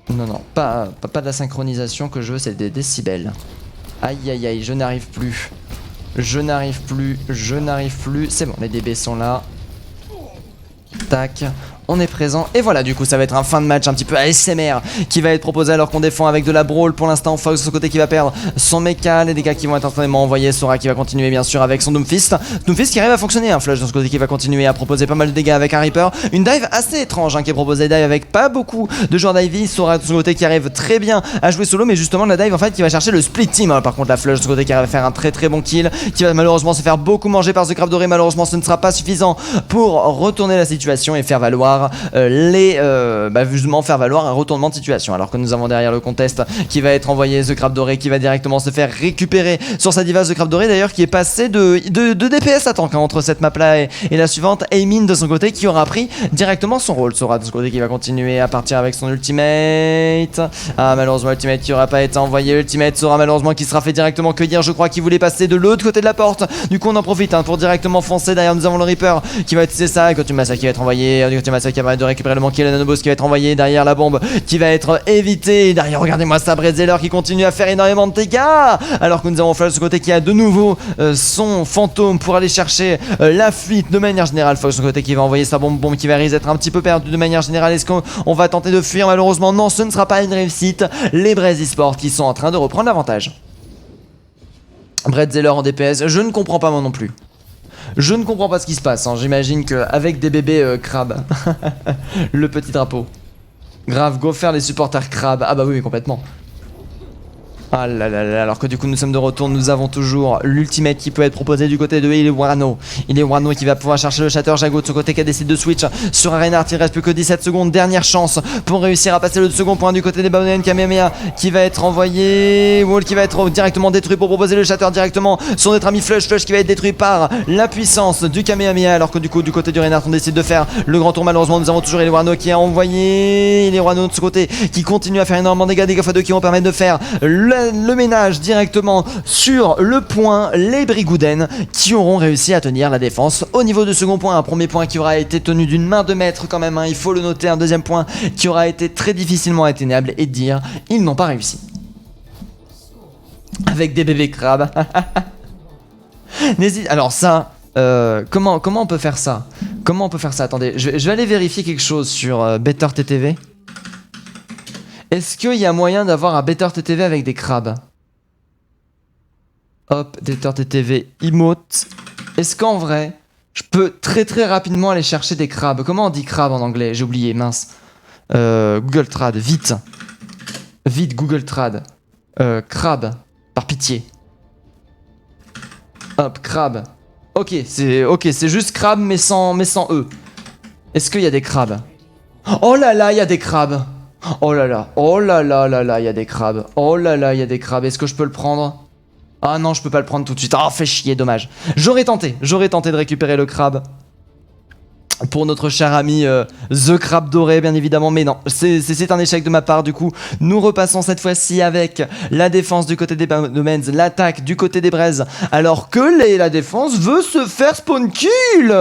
A: Non, non, pas de la synchronisation que je veux, c'est des décibels. Aïe, aïe, aïe, je n'arrive plus. Je n'arrive plus, je n'arrive plus. C'est bon, les DB sont là. Tac. On est présent et voilà, du coup ça va être un fin de match un petit peu ASMR qui va être proposé alors qu'on défend avec de la brawl. Pour l'instant Fox de son côté qui va perdre son mecha, les dégâts qui vont être instantanément envoyés. Sora qui va continuer bien sûr avec son Doomfist. Doomfist qui arrive à fonctionner, un Flush de son côté qui va continuer à proposer pas mal de dégâts avec un Reaper. Une dive assez étrange qui est proposée, dive avec pas beaucoup de joueurs d'Ivy. Sora de son côté qui arrive très bien à jouer solo, mais justement la dive en fait qui va chercher le split team. Par contre la Flush de son côté qui arrive à faire un très très bon kill, qui va malheureusement se faire beaucoup manger par The Craft Doré. Malheureusement ce ne sera pas suffisant pour retourner la situation et faire valoir justement faire valoir un retournement de situation, alors que nous avons derrière le contest qui va être envoyé, The Crabe Doré qui va directement se faire récupérer sur sa diva. The Crabe Doré d'ailleurs qui est passé de DPS à tank entre cette map là et la suivante. Aimin de son côté qui aura pris directement son rôle. Sora de son côté qui va continuer à partir avec son ultimate. Ah malheureusement ultimate qui aura pas été envoyé. Ultimate Sora malheureusement qui sera fait directement cueillir, je crois qu'il voulait passer de l'autre côté de la porte. Du coup on en profite pour directement foncer. Derrière nous avons le Reaper qui va utiliser ça. Gotumasa qui va être envoyé. Gotumasa qui va de récupérer le manqué, le Nanoboss qui va être envoyé, derrière la bombe qui va être évitée, derrière regardez-moi ça, Bretzeller qui continue à faire énormément de dégâts, alors que nous avons Flash de ce côté qui a de nouveau son fantôme pour aller chercher la fuite de manière générale. Fox de ce côté qui va envoyer sa bombe qui va risque d'être un petit peu perdu de manière générale. Est-ce qu'on va tenter de fuir? Malheureusement non, ce ne sera pas une réussite. Les Brez eSports qui sont en train de reprendre l'avantage. Bretzeller en DPS, je ne comprends pas moi non plus. Je ne comprends pas ce qui se passe, j'imagine qu'avec des bébés crabes, le petit drapeau. Grave, go faire les supporters crabes, ah bah oui complètement. Ah là là là, alors que du coup nous sommes de retour, nous avons toujours l'ultimate qui peut être proposé du côté de Ilewano. Ilewano qui va pouvoir chercher le Shatter. Jago de son côté qui a décidé de switch sur Reinhardt, il reste plus que 17 secondes, dernière chance pour réussir à passer le second point du côté des Babylonian. Kamehameha qui va être envoyé, Wall qui va être directement détruit pour proposer le Shatter directement sur notre ami Flush. Flush qui va être détruit par la puissance du Kamehameha, alors que du coup du côté du Reinhardt on décide de faire le grand tour. Malheureusement nous avons toujours Ilewano qui a envoyé, Ilewano de ce côté qui continue à faire énormément de dégâts x2 qui vont permettre de faire le ménage directement sur le point. Les Brigouden qui auront réussi à tenir la défense au niveau du second point. Un premier point qui aura été tenu d'une main de maître quand même, il faut le noter. Un deuxième point qui aura été très difficilement atteignable et de dire ils n'ont pas réussi. Avec des bébés crabes. N'hésite. Alors ça, comment on peut faire ça? Comment on peut faire ça? Attendez, je vais aller vérifier quelque chose sur Better TTV. Est-ce qu'il y a moyen d'avoir un Better TTV avec des crabes? Hop, Better TTV emote. Est-ce qu'en vrai, je peux très très rapidement aller chercher des crabes? Comment on dit crabe en anglais? J'ai oublié, mince. Google Trad, vite. Vite, Google Trad. Crabe, par pitié. Hop, crabe. Ok, c'est juste crabe mais sans E. Est-ce qu'il y a des crabes? Oh là là, il y a des crabes. Oh là là, oh là là là là, il y a des crabes. Oh là là, il y a des crabes. Est-ce que je peux le prendre? Ah non, je peux pas le prendre tout de suite. Ah, fait chier, dommage. J'aurais tenté de récupérer le crabe. Pour notre cher ami The Crabe Doré bien évidemment, mais non, c'est un échec de ma part. Du coup nous repassons cette fois-ci avec la défense du côté des Domains, l'attaque du côté des Braises, alors que la défense veut se faire spawn kill.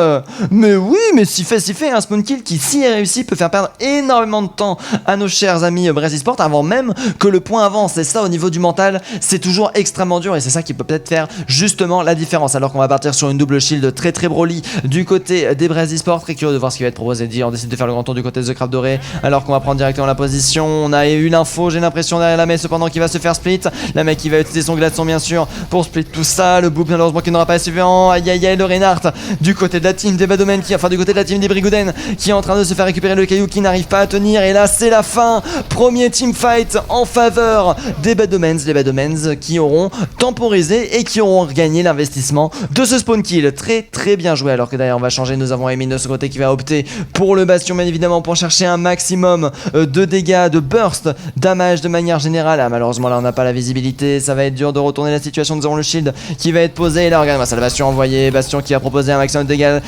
A: Mais oui, mais si fait un spawn kill qui, si est réussi, peut faire perdre énormément de temps à nos chers amis Braises eSports avant même que le point avance. Et ça, au niveau du mental, c'est toujours extrêmement dur, et c'est ça qui peut peut-être faire justement la différence. Alors qu'on va partir sur une double shield très très broly du côté des Braises eSports. Très curieux de voir ce qui va être proposé. On décide de faire le grand tour du côté de The Crabe Doré, alors qu'on va prendre directement la position. On a eu l'info, j'ai l'impression, derrière la mec cependant qui va se faire split. La mec qui va utiliser son glaçon bien sûr pour split tout ça. Le boop malheureusement qui n'aura pas suffisant. Aïe aïe aïe, le Reinhardt du côté de la team des Badomen du côté de la team des Brigouden qui est en train de se faire récupérer le caillou, qui n'arrive pas à tenir. Et là c'est la fin. Premier team fight en faveur des Badomens. Les Badomens qui auront temporisé et qui auront gagné l'investissement de ce spawn kill. Très très bien joué, alors que derrière on va changer. Nous avons Emin de ce côté qui va opter pour le bastion bien évidemment pour chercher un maximum de dégâts, de burst damage de manière générale. Ah, malheureusement là on n'a pas la visibilité, ça va être dur de retourner la situation. Nous avons le shield qui va être posé et là regardez-moi ça, le bastion envoyé, bastion qui a proposé un maximum de dégâts,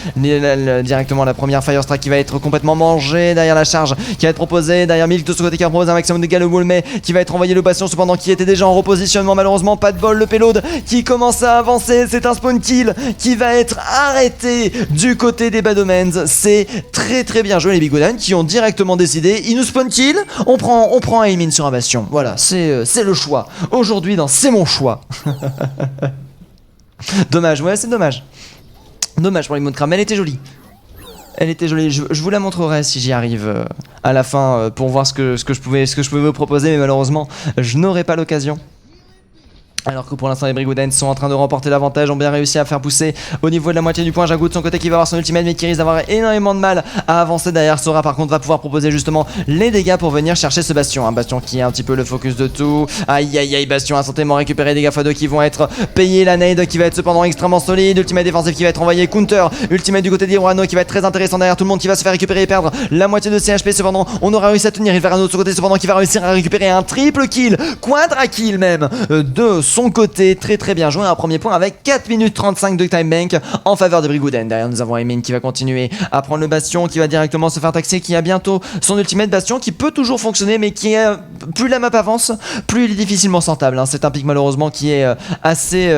A: directement la première fire strike qui va être complètement mangée, derrière la charge qui va être proposée, derrière Milk de ce côté qui a proposé un maximum de dégâts, le Woolmay qui va être envoyé, le bastion cependant qui était déjà en repositionnement, malheureusement pas de bol, le payload qui commence à avancer, c'est un spawn kill qui va être arrêté du côté des Badomens. Badomens. C'est très très bien joué les Bigouden qui ont directement décidé, ils nous spawn kill, on prend aim in sur un bastion. Voilà, c'est le choix. Aujourd'hui dans C'est mon choix. Dommage, ouais c'est dommage. Dommage pour l'emote crame, elle était jolie. Elle était jolie, je vous la montrerai si j'y arrive à la fin pour voir ce que je pouvais vous proposer, mais malheureusement je n'aurai pas l'occasion. Alors que pour l'instant les Brigouden sont en train de remporter l'avantage, ont bien réussi à faire pousser au niveau de la moitié du point. Jagou de son côté qui va avoir son ultimate mais qui risque d'avoir énormément de mal à avancer derrière. Sora par contre va pouvoir proposer justement les dégâts pour venir chercher ce bastion. Un bastion qui est un petit peu le focus de tout. Aïe aïe aïe, bastion instantanément récupéré, dégâts x2 qui vont être payés. La nade qui va être cependant extrêmement solide. Ultimate défensif qui va être envoyé. Counter, ultimate du côté d'Irwano qui va être très intéressant derrière tout le monde qui va se faire récupérer et perdre la moitié de CHP. Cependant on aura réussi à tenir Ilverano de son côté cependant qui va réussir à récupérer un triple kill, quadra kill même de son côté. Très bien joué, un premier point avec 4 minutes 35 de time bank en faveur des Brigouden. Derrière nous avons Emin qui va continuer à prendre le bastion, qui va directement se faire taxer, qui a bientôt son ultimate bastion qui peut toujours fonctionner mais qui est, plus la map avance, plus il est difficilement sortable. Hein. C'est un pic malheureusement qui est assez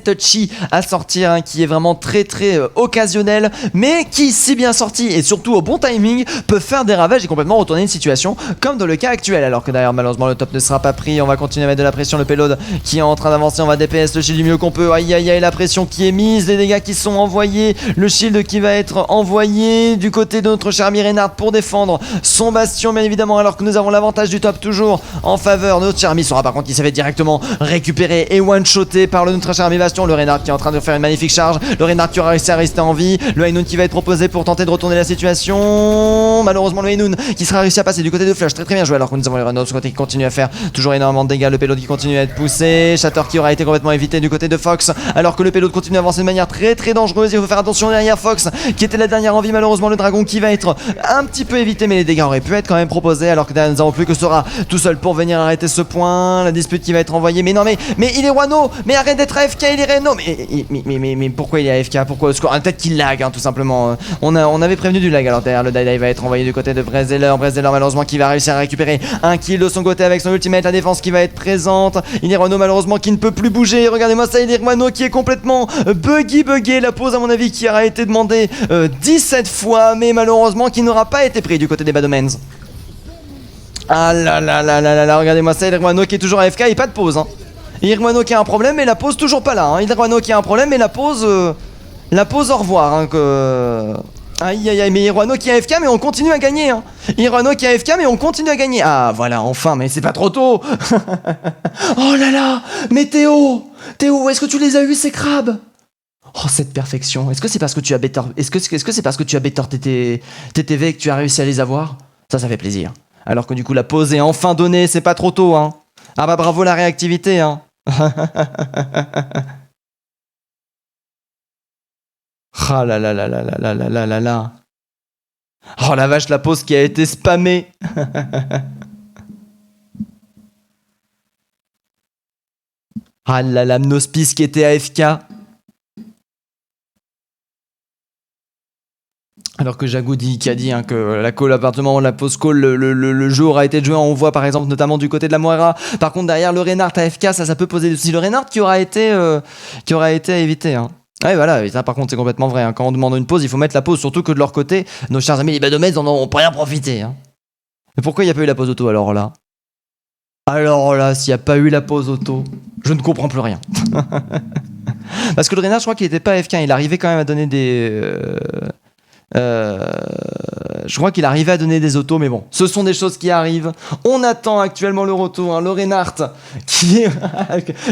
A: touchy à sortir, hein, qui est vraiment très occasionnel, mais qui, si bien sorti et surtout au bon timing, peut faire des ravages et complètement retourner une situation comme dans le cas actuel. Alors que d'ailleurs malheureusement le top ne sera pas pris, on va continuer à mettre de la pression, le payload qui est en train d'avancer, on va DPS le shield du mieux qu'on peut. Aïe aïe aïe, la pression qui est mise, les dégâts qui sont envoyés, le shield qui va être envoyé du côté de notre cher Reinhardt pour défendre son bastion bien évidemment, alors que nous avons l'avantage du top toujours en faveur de notre cher Sora par contre qui s'est fait directement récupérer et one-shoté par notre cher Bastion. Le Reinhardt qui est en train de faire une magnifique charge, le Reinhardt qui aura réussi à rester en vie, le Hainoun qui va être proposé pour tenter de retourner la situation. Malheureusement le Hainoun qui sera réussi à passer du côté de Flush, très bien joué, alors que nous avons le Renault de ce côté qui continue à faire toujours énormément de dégâts, le payload qui continue à être poussé, Shatter qui aura été complètement évité du côté de Fox, alors que le payload continue à avancer de manière très dangereuse. Il faut faire attention derrière Fox qui était la dernière en vie, malheureusement le dragon qui va être un petit peu évité, mais les dégâts auraient pu être quand même proposés, alors que derrière nous avons plus que Sora tout seul pour venir arrêter ce point, la dispute qui va être envoyée, mais non mais il est Wano, mais arrête d'être AFK, il est Reno, mais pourquoi il est AFK, pourquoi au score, peut-être qu'il lag hein, tout simplement, on avait prévenu du lag. Alors derrière le die va être envoyé du côté de Brezeler malheureusement qui va réussir à récupérer un kill de son côté avec son ultimate, la défense qui va être présente, il est Renault malheureusement qui ne peut plus bouger, regardez-moi ça, il est Renault qui est complètement buggé, la pause à mon avis qui aura été demandée 17 fois, mais malheureusement qui n'aura pas été pris du côté des Badomens. Ah là, regardez-moi ça, il est Renault qui est toujours AFK et pas de pause hein. Irwano qui a un problème mais la pause toujours pas là hein. Irwano qui a un problème mais la pause au revoir hein, que... Aïe aïe aïe, mais Irwano qui a AFK mais on continue à gagner hein. Irwano qui a AFK mais on continue à gagner. Ah voilà enfin, mais c'est pas trop tôt. Oh là là, mais Théo, où est-ce que tu les as eu ces crabes? Oh cette perfection, est-ce que c'est parce que tu as better... Est-ce que c'est parce que tu as better TTV que tu as réussi à les avoir? Ça fait plaisir. Alors que du coup la pause est enfin donnée, c'est pas trop tôt hein. Ah bah bravo la réactivité hein. Ah là là là là là là là là là. Oh la vache, la pause qui a été spammée. Ah là là, Mnospice qui était AFK. Alors que Jagou qui a dit hein, que la call, à partir du moment où la pause call, le jeu aura été joué, on voit par exemple notamment du côté de la Moira. Par contre derrière le Reinhardt AFK, ça peut poser aussi le Reinhardt qui aura été évité. Hein. Ouais voilà, ça par contre c'est complètement vrai. Hein. Quand on demande une pause, il faut mettre la pause, surtout que de leur côté, nos chers amis les Badomeds en ont rien profité. Hein. Mais pourquoi il n'y a pas eu la pause auto alors là? Alors là, s'il n'y a pas eu la pause auto, je ne comprends plus rien. Parce que le Reinhardt, je crois qu'il n'était pas AFK, il arrivait quand même à donner des... je crois qu'il arrivait à donner des autos, mais bon, ce sont des choses qui arrivent. On attend actuellement le retour, hein, le Reinhardt qui est...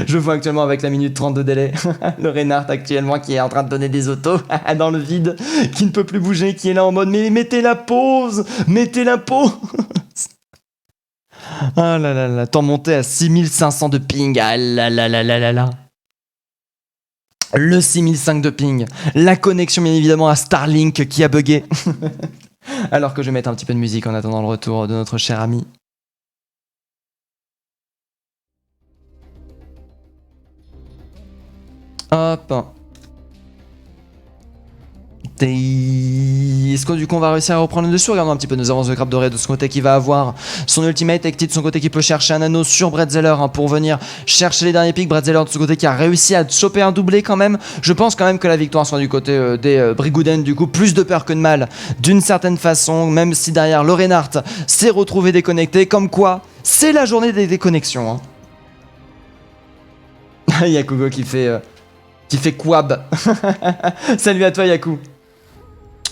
A: Je vois actuellement avec la minute 30 de délai, le Reinhardt actuellement qui est en train de donner des autos dans le vide, qui ne peut plus bouger, qui est là en mode mais mettez la pause, mettez la pause. Ah là là là, temps monté à 6500 de ping, ah là là là là là là. Le 6005 de ping, la connexion bien évidemment à Starlink qui a bugué. Alors que je vais mettre un petit peu de musique en attendant le retour de notre cher ami. Hop. Est-ce que du coup on va réussir à reprendre le dessus? Regardons un petit peu, nous avons The Crabe Doré de son côté qui va avoir son ultimate, Ekti de son côté qui peut chercher un anneau sur Bretzeller pour venir chercher les derniers pics. Bretzeller de son côté qui a réussi à choper un doublé quand même. Je pense quand même que la victoire soit du côté des Brigouden, du coup plus de peur que de mal d'une certaine façon, même si derrière le Reinhardt s'est retrouvé déconnecté, comme quoi c'est la journée des déconnexions. Il y a Kugo qui fait Quab. Salut à toi Yaku.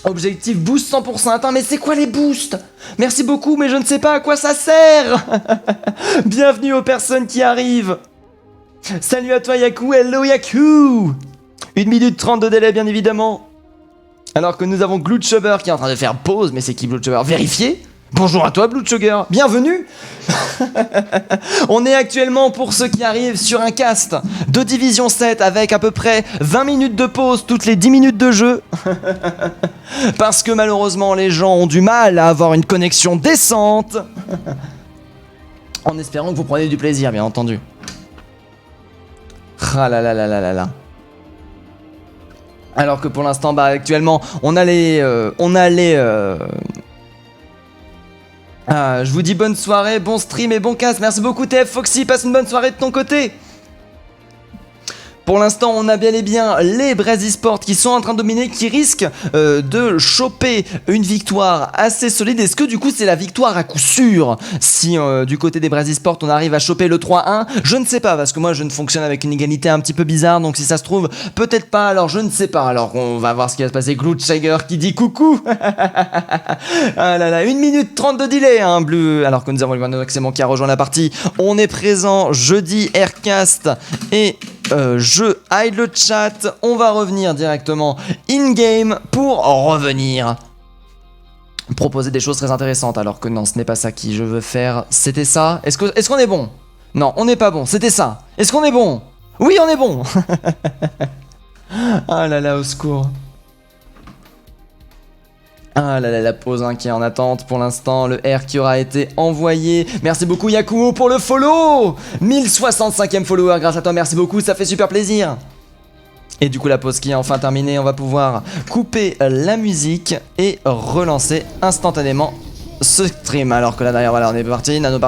A: Objectif boost 100% atteint, mais c'est quoi les boosts? Merci beaucoup, mais je ne sais pas à quoi ça sert. Bienvenue aux personnes qui arrivent. Salut à toi Yaku, hello Yaku. 1 minute 30 de délai bien évidemment. Alors que nous avons Glutchubber qui est en train de faire pause, mais c'est qui Glutchubber? Vérifiez. Bonjour à toi Bloodsugar, bienvenue. On est actuellement, pour ceux qui arrivent, sur un cast de Division 7 avec à peu près 20 minutes de pause toutes les 10 minutes de jeu. Parce que malheureusement les gens ont du mal à avoir une connexion décente. En espérant que vous preniez du plaisir bien entendu. Ah là là là là là là. Alors que pour l'instant, actuellement, on a les... je vous dis bonne soirée, bon stream et bon casse. Merci beaucoup TF Foxy, passe une bonne soirée de ton côté. Pour l'instant, on a bien et bien les Brez Esports qui sont en train de dominer, qui risquent de choper une victoire assez solide. Est-ce que du coup c'est la victoire à coup sûr si du côté des Brez Esports on arrive à choper le 3-1? Je ne sais pas, parce que moi je ne fonctionne avec une égalité un petit peu bizarre, donc si ça se trouve, peut-être pas, alors je ne sais pas. Alors on va voir ce qui va se passer. Glutchugger qui dit coucou. Ah là là, 1 minute 30 de delay, hein, bleu. Alors que nous avons le Vannoxément qui a rejoint la partie. On est présent jeudi Aircast et... je hide le chat, on va revenir directement in-game pour revenir proposer des choses très intéressantes, alors que non, ce n'est pas ça que je veux faire. C'était ça? Est-ce qu'on est bon? Non, on n'est pas bon, c'était ça. Est-ce qu'on est bon? Oui, on est bon. Ah là là, au secours. Ah là là, la pause qui est en attente pour l'instant, le R qui aura été envoyé. Merci beaucoup Yakuo pour le follow. 1065e follower grâce à toi, merci beaucoup, ça fait super plaisir. Et du coup la pause qui est enfin terminée, on va pouvoir couper la musique et relancer instantanément ce stream. Alors que là derrière, voilà, on est parti. Nano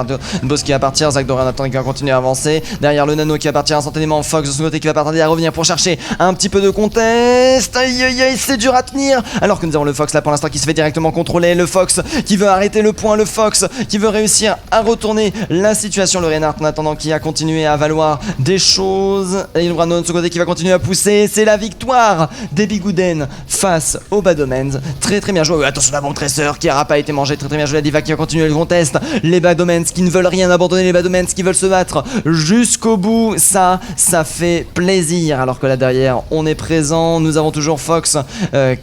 A: boss qui va partir, Zach Doré en attendant qui va continuer à avancer. Derrière le Nano qui va partir instantanément, Fox de son côté qui va partir à revenir pour chercher un petit peu de contest. Aïe aïe aïe, c'est dur à tenir. Alors que nous avons le Fox là pour l'instant qui se fait directement contrôler. Le Fox qui veut arrêter le point, le Fox qui veut réussir à retourner la situation. Le Reinhardt en attendant qui a continué à valoir des choses. Et le Brandon de son côté qui va continuer à pousser. C'est la victoire des Bigouden face aux Badomens. Très très bien joué. Attention la bombe tresseur qui n'aura pas été mangé. Très très bien joué la Diva qui va continuer le contest. Les Badomens qui ne veulent rien abandonner, les Badomens qui veulent se battre jusqu'au bout. Ça fait plaisir. Alors que là derrière on est présent. Nous avons toujours Fox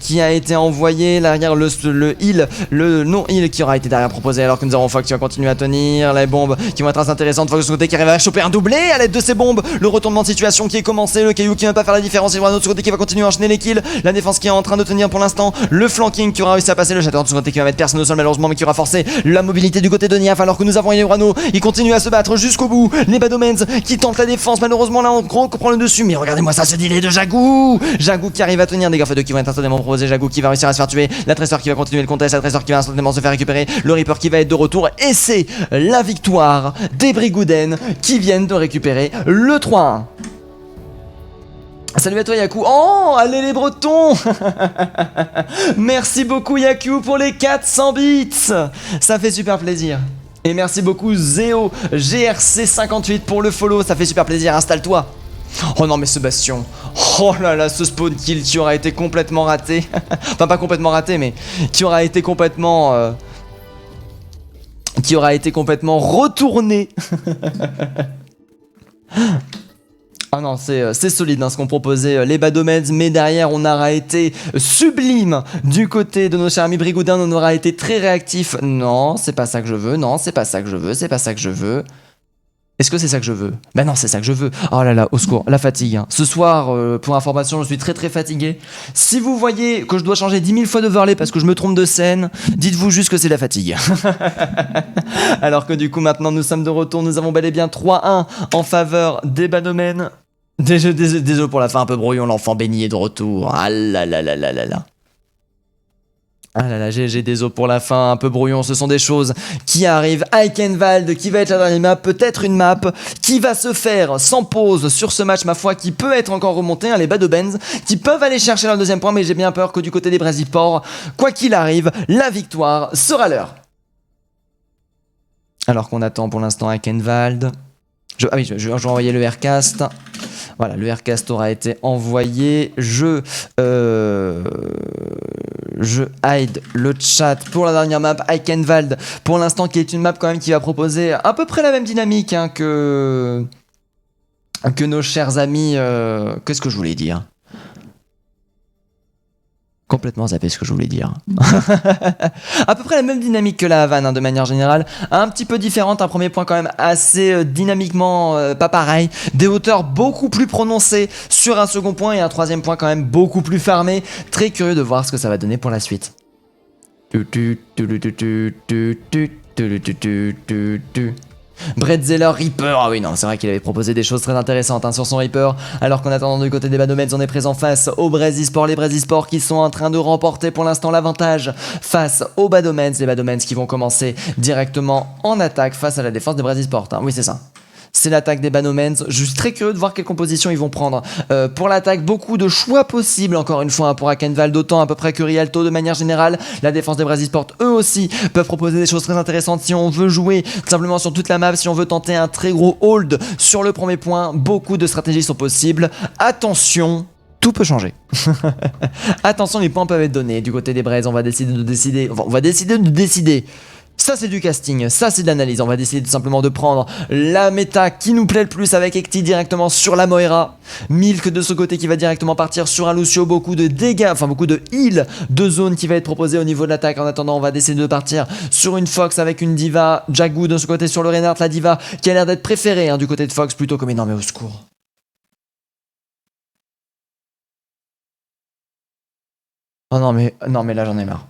A: qui a été envoyé. Derrière le heal, le non-heal qui aura été derrière proposé. Alors que nous avons Fox qui va continuer à tenir. Les bombes qui vont être assez intéressantes. Fox de son côté qui arrive à choper un doublé à l'aide de ses bombes. Le retournement de situation qui est commencé. Le caillou qui ne va pas faire la différence. Et voilà notre côté qui va continuer à enchaîner les kills. La défense qui est en train de tenir pour l'instant. Le flanking qui aura réussi à passer. Le Shatter de son côté qui va mettre personne au sol malheureusement, mais qui aura forcé la mobilité du côté de Niaf. Alors que nous avons Eleurano. Il continue à se battre jusqu'au bout. Les Badomens qui tentent la défense. Malheureusement là on prend le dessus. Mais regardez-moi ça, ce delay de Jagou. Jagou qui arrive à tenir. Des gaffes de qui vont être instantanément proposés. Jagou qui va réussir à se faire tuer. La Tresseur qui va continuer le contest. La Tresseur qui va instantanément se faire récupérer. Le Reaper qui va être de retour. Et c'est la victoire des Brigouden qui viennent de récupérer le 3-1. Salut à toi Yaku. Oh, allez les Bretons. Merci beaucoup Yaku pour les 400 bits. Ça fait super plaisir. Et merci beaucoup Zéo GRC58 pour le follow. Ça fait super plaisir, installe-toi. Oh non mais ce bastion. Oh là là, ce spawn kill qui aura été complètement raté. Enfin pas complètement raté, mais qui aura été complètement retourné. Ah non, c'est solide ce qu'ont proposé les Badomeds, mais derrière on aura été sublime du côté de nos chers amis Brigoudin, on aura été très réactif. Non, c'est pas ça que je veux, non, c'est pas ça que je veux, c'est pas ça que je veux. Est-ce que c'est ça que je veux? Ben non, c'est ça que je veux. Oh là là, au secours, la fatigue. Ce soir, pour information, je suis très très fatigué. Si vous voyez que je dois changer 10 000 fois d'overlay parce que je me trompe de scène, dites-vous juste que c'est la fatigue. Alors que du coup, maintenant, nous sommes de retour. Nous avons bel et bien 3-1 en faveur des Badomens. Désolé pour la fin un peu brouillon, l'enfant béni est de retour. Ah là là là là là là. Ah là là, j'ai des os pour la fin, un peu brouillon, ce sont des choses qui arrivent. Eichenwald qui va être la dernière map, peut-être une map qui va se faire sans pause sur ce match, ma foi, qui peut être encore remonté, hein, les Badobenz, qui peuvent aller chercher leur deuxième point, mais j'ai bien peur que du côté des Brasisport, quoi qu'il arrive, la victoire sera leur. Alors qu'on attend pour l'instant Eichenwald. Je vais envoyer le Aircast. Voilà, le Aircast aura été envoyé. Je hide le chat pour la dernière map. Eichenwald, pour l'instant, qui est une map quand même qui va proposer à peu près la même dynamique hein, que nos chers amis. Qu'est-ce que je voulais dire ? Complètement zappé ce que je voulais dire. À peu près la même dynamique que la Havane, hein, de manière générale. Un petit peu différente, un premier point quand même assez dynamiquement pas pareil. Des hauteurs beaucoup plus prononcées sur un second point et un troisième point quand même beaucoup plus fermé. Très curieux de voir ce que ça va donner pour la suite. Bretzeller Reaper, ah oui non c'est vrai qu'il avait proposé des choses très intéressantes hein, sur son Reaper. Alors qu'en attendant du côté des Badobenz on est présent face aux Brasisport, les Brasisport qui sont en train de remporter pour l'instant l'avantage face aux Badobenz, les Badobenz qui vont commencer directement en attaque face à la défense des Brasisport hein. Oui c'est ça. C'est l'attaque des Badobenz. Je suis très curieux de voir quelle composition ils vont prendre. Pour l'attaque, beaucoup de choix possibles, encore une fois, hein, pour Eichenwald, autant à peu près que Rialto de manière générale. La défense des Brasisport, eux aussi, peuvent proposer des choses très intéressantes si on veut jouer tout simplement sur toute la map, si on veut tenter un très gros hold sur le premier point. Beaucoup de stratégies sont possibles. Attention, tout peut changer. Attention, les points peuvent être donnés. Du côté des Braises, on va décider de décider. Ça c'est du casting, ça c'est de l'analyse. On va décider tout simplement de prendre la méta qui nous plaît le plus avec Ekti directement sur la Moira. Milk de ce côté qui va directement partir sur un Lucio. Beaucoup de dégâts, enfin beaucoup de heal de zone qui va être proposé au niveau de l'attaque. En attendant on va décider de partir sur une Fox avec une Diva. Jagu de ce côté sur le Reinhardt, la Diva qui a l'air d'être préférée hein, du côté de Fox plutôt que... Mais non mais au secours. Oh non mais là j'en ai marre.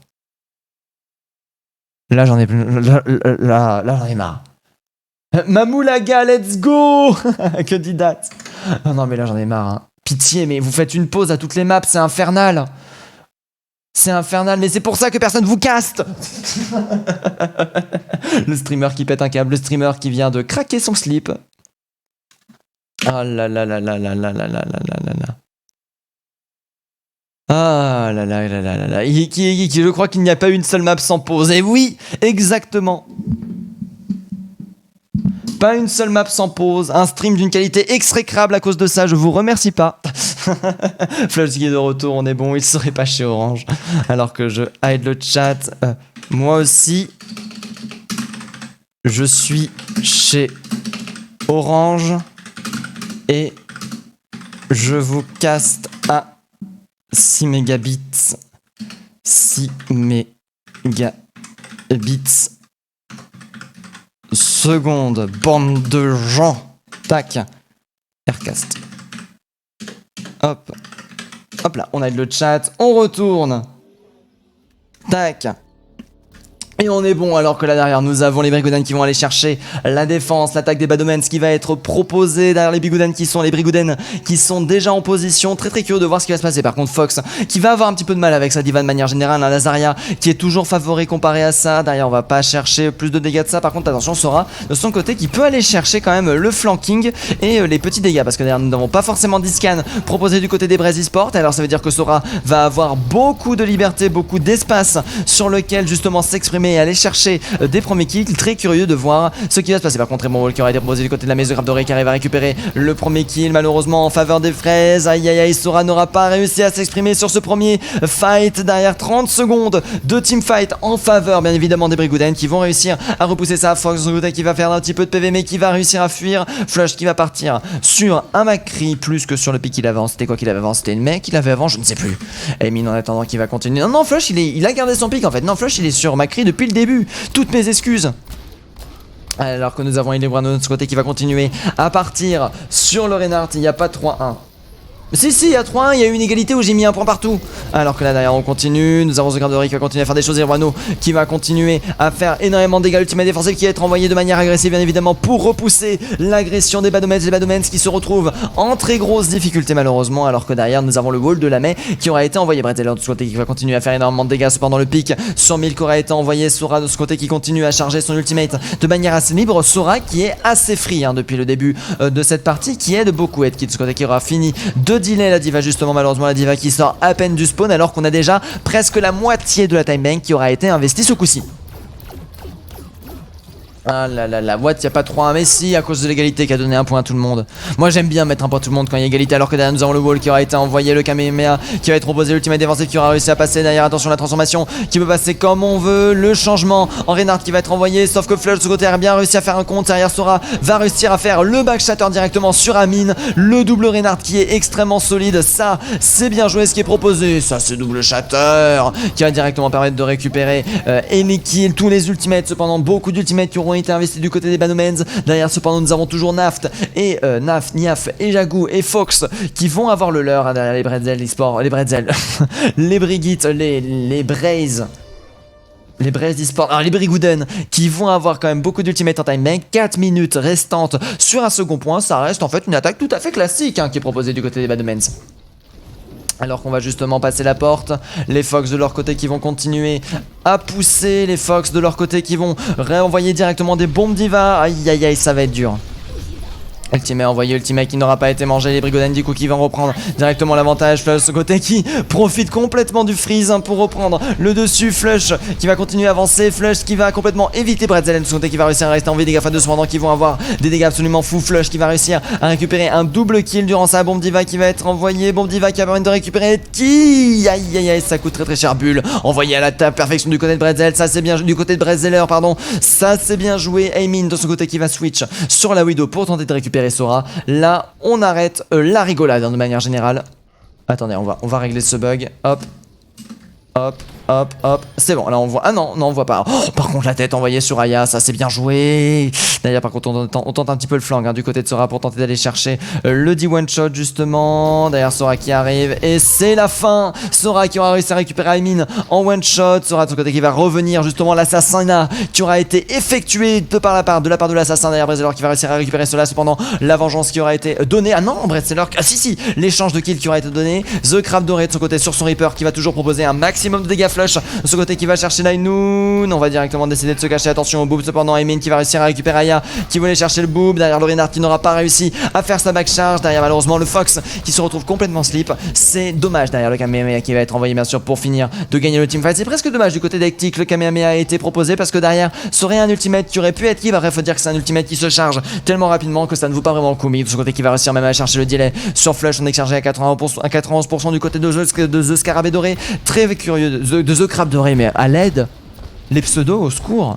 A: Là j'en ai plus. Là j'en ai marre. Mamoulaga, let's go. Que dit date. Oh non mais là j'en ai marre. Hein. Pitié, mais vous faites une pause à toutes les maps, c'est infernal. C'est infernal, mais c'est pour ça que personne vous caste. Le streamer qui pète un câble, le streamer qui vient de craquer son slip. Oh là là là là là là là là là là là. Ah là là là là là là. Je crois qu'il n'y a pas une seule map sans pause. Et oui, exactement. Pas une seule map sans pause. Un stream d'une qualité exécrable à cause de ça. Je vous remercie pas. Flush qui est de retour, on est bon. Il serait pas chez Orange. Alors que je hide le chat. Moi aussi. Je suis chez Orange. Et je vous caste à 6 mégabits. 6 mégabits seconde. Bande de gens. Tac. Aircast. Hop. Hop là, on a le chat. On retourne. Tac. Et on est bon alors que là derrière nous avons les Brigouden qui vont aller chercher la défense, l'attaque des Badomens qui va être proposée derrière les Brigouden qui sont déjà en position. Très très curieux de voir ce qui va se passer. Par contre Fox qui va avoir un petit peu de mal avec sa diva de manière générale, un Lazaria qui est toujours favori comparé à ça. Derrière on va pas chercher plus de dégâts de ça. Par contre attention Sora de son côté qui peut aller chercher quand même le flanking et les petits dégâts parce que derrière nous n'avons pas forcément d'Iscan proposé du côté des Brasisport. Alors ça veut dire que Sora va avoir beaucoup de liberté, beaucoup d'espace sur lequel justement s'exprimer et aller chercher des premiers kills. Très curieux de voir ce qui va se passer. Par contre, Raymond Walker a été proposé du côté de la maison de Grave Doré qui arrive à récupérer le premier kill. Malheureusement en faveur des fraises. Aïe aïe aïe, Sora n'aura pas réussi à s'exprimer sur ce premier fight. Derrière 30 secondes de teamfight en faveur bien évidemment des Brigouden qui vont réussir à repousser ça. Fox qui va faire un petit peu de PV mais qui va réussir à fuir. Flush qui va partir sur un Macri plus que sur le pic qu'il avait avant. C'était quoi qu'il avait avant? C'était une mec qu'il avait avant, je ne sais plus. Emin en attendant qui va continuer. Non Flush il a gardé son pic en fait. Non Flush il est sur Macri depuis le début. Toutes mes excuses. Alors que nous avons Illibrano de notre côté qui va continuer à partir sur le Reinhardt. Il n'y a pas 3-1. Si, il y a 3-1, il y a eu une égalité où j'ai mis un point partout. Alors que là derrière on continue, nous avons The Grab de Ray qui va continuer à faire des choses, Irwano qui va continuer à faire énormément de dégâts, l'ultimate défensif qui va être envoyé de manière agressive bien évidemment pour repousser l'agression des Badomens, les Badomens qui se retrouvent en très grosse difficulté malheureusement, alors que derrière nous avons le wall de la Mei qui aura été envoyé, Bretzeller de ce côté qui va continuer à faire énormément de dégâts, cependant le pic sur Milk aura été envoyé, Sora de ce côté qui continue à charger son ultimate de manière assez libre, Sora qui est assez free depuis le début de cette partie, qui aide beaucoup Edkid de ce côté qui aura fini de dealer la diva justement, malheureusement la diva qui sort à peine du spawn alors qu'on a déjà presque la moitié de la time bank qui aura été investie ce coup-ci. Ah là là là, what, y'a pas 3 mais si, à cause de l'égalité qui a donné un point à tout le monde. Moi j'aime bien mettre un point à tout le monde quand il y a égalité, alors que derrière nous avons le wall qui aura été envoyé, le Kamehameha qui va être proposé, l'ultimate défensif qui aura réussi à passer derrière, attention la transformation qui peut passer comme on veut, le changement en Reinhardt qui va être envoyé, sauf que Flush de ce côté a bien réussi à faire un compte, derrière Sora va réussir à faire le back shatter directement sur Amine, le double Reinhardt qui est extrêmement solide, ça c'est bien joué ce qui est proposé, ça c'est double shatter qui va directement permettre de récupérer any kill, tous les ultimates, cependant beaucoup d'ultimates qui auront été investis du côté des Banomens. Derrière cependant nous avons toujours Naft et Niaf et Jagou et Fox qui vont avoir le leur derrière les Bretzel, les Bretzel, les Brigitte, les Braze. Les Braze d'eSport, alors les Brigouden qui vont avoir quand même beaucoup d'ultimate en time bank, 4 minutes restantes sur un second point, ça reste en fait une attaque tout à fait classique qui est proposée du côté des Banomens. Alors qu'on va justement passer la porte, les Fox de leur côté qui vont continuer à pousser, les Fox de leur côté qui vont réenvoyer directement des bombes diva, aïe aïe aïe ça va être dur. Ultimate envoyé, Ultimate qui n'aura pas été mangé, les Brigoden du coup qui vont reprendre directement l'avantage, Flush ce côté qui profite complètement du freeze pour reprendre le dessus, Flush qui va continuer à avancer, Flush qui va complètement éviter Bretzel de ce côté qui va réussir à rester en vie, des gars de cependant qui vont avoir des dégâts absolument fous, Flush qui va réussir à récupérer un double kill durant sa bombe diva qui va être envoyée, bombe diva qui va permettre de récupérer qui, aïe aïe aïe ça coûte très cher, Bulle envoyé à la table, perfection du côté de Bretzel, ça c'est bien du côté de Bretzeller pardon, ça c'est bien joué, Aimin de ce côté qui va switch sur la Widow pour tenter de récupérer Sora. Là, on arrête la rigolade de manière générale. Attendez, on va régler ce bug. Hop. Hop, hop, hop. C'est bon, là on voit. Ah non, non, on voit pas. Oh, par contre, la tête envoyée sur Aya, ça c'est bien joué. D'ailleurs, par contre, on tente un petit peu le flanc du côté de Sora pour tenter d'aller chercher le D1 shot justement. Derrière Sora qui arrive. Et c'est la fin. Sora qui aura réussi à récupérer Aimin en one shot. Sora de son côté qui va revenir justement l'assassinat qui aura été effectué de la part de l'assassin. Derrière Bretzeller qui va réussir à récupérer cela. Cependant, la vengeance qui aura été donnée. Ah non, Bretzeller. Ah si, l'échange de kills qui aura été donné. The Crab doré de son côté sur son Reaper qui va toujours proposer un maximum de dégâts. Flush de ce côté qui va chercher Nainoun, on va directement décider de se cacher, attention au boob cependant, Aimin qui va réussir à récupérer Aya qui voulait chercher le boob, derrière le Reinhardt qui n'aura pas réussi à faire sa back charge, derrière malheureusement le Fox qui se retrouve complètement slip, c'est dommage derrière le Kamehameha qui va être envoyé bien sûr pour finir de gagner le teamfight, c'est presque dommage du côté d'Hectic, le Kamehameha a été proposé parce que derrière ça aurait un ultimate qui aurait pu être libre, faut dire que c'est un ultimate qui se charge tellement rapidement que ça ne vaut pas vraiment le coup, mais de ce côté qui va réussir même à chercher le delay sur Flush, on est chargé à 91% du côté de The Scarabée doré, très curieux de The Crab doré, mais à l'aide, les pseudos au secours.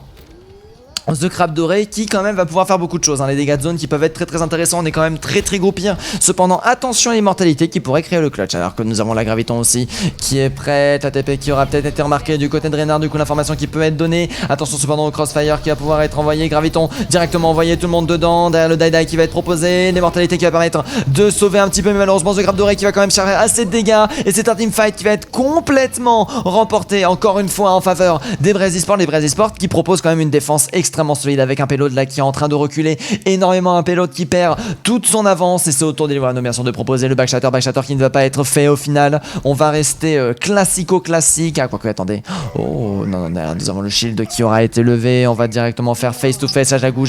A: The Crab doré qui quand même va pouvoir faire beaucoup de choses, les dégâts de zone qui peuvent être très intéressants, on est quand même très gros pire. Cependant attention à l'immortalité qui pourrait créer le clutch, alors que nous avons la Graviton aussi qui est prête, ATP qui aura peut-être été remarqué du côté de Reinhardt, du coup l'information qui peut être donnée, attention cependant au Crossfire qui va pouvoir être envoyé, Graviton directement envoyé, tout le monde dedans, derrière le Die qui va être proposé, l'immortalité qui va permettre de sauver un petit peu, mais malheureusement The Crab doré qui va quand même charger assez de dégâts, et c'est un teamfight qui va être complètement remporté encore une fois en faveur des Braze eSport, les Braze eSport qui proposent quand même une défense extrêmement solide avec un payload là qui est en train de reculer énormément, un payload qui perd toute son avance, et c'est au tour des bien sûr de proposer le backshatter qui ne va pas être fait au final. On va rester classico-classique. Ah, quoique, attendez. Oh, non, nous avons le shield qui aura été levé. On va directement faire face to face à Jagou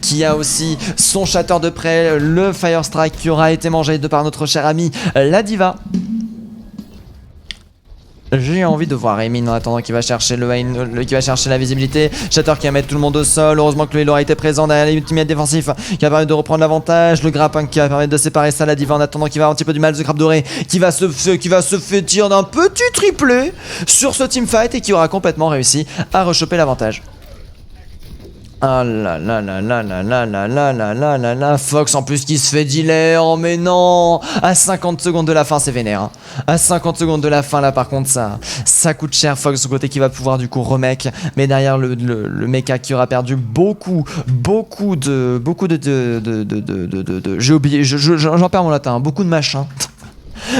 A: qui a aussi son shatter de près, le Fire Strike qui aura été mangé de par notre cher ami la Diva. J'ai envie de voir Aimin en attendant qu'il va chercher qui va chercher la visibilité. Shatter qui va mettre tout le monde au sol. Heureusement que lui il aura été présent derrière l'ultimate défensif qui va permettre de reprendre l'avantage. Le grappin qui va permettre de séparer ça, la Diva en attendant qu'il va avoir un petit peu du mal. The Crab doré qui va se faire tirer d'un petit triplé sur ce teamfight et qui aura complètement réussi à rechoper l'avantage. Ah là là là là là là là là là là là là, Fox en plus qui se fait dealer, oh mais non, à 50 secondes de la fin c'est vénère, à 50 secondes de la fin là par contre ça coûte cher, Fox de son côté qui va pouvoir du coup remake, mais derrière le mecha qui aura perdu beaucoup de j'ai oublié, j'en perds mon latin, beaucoup de machin.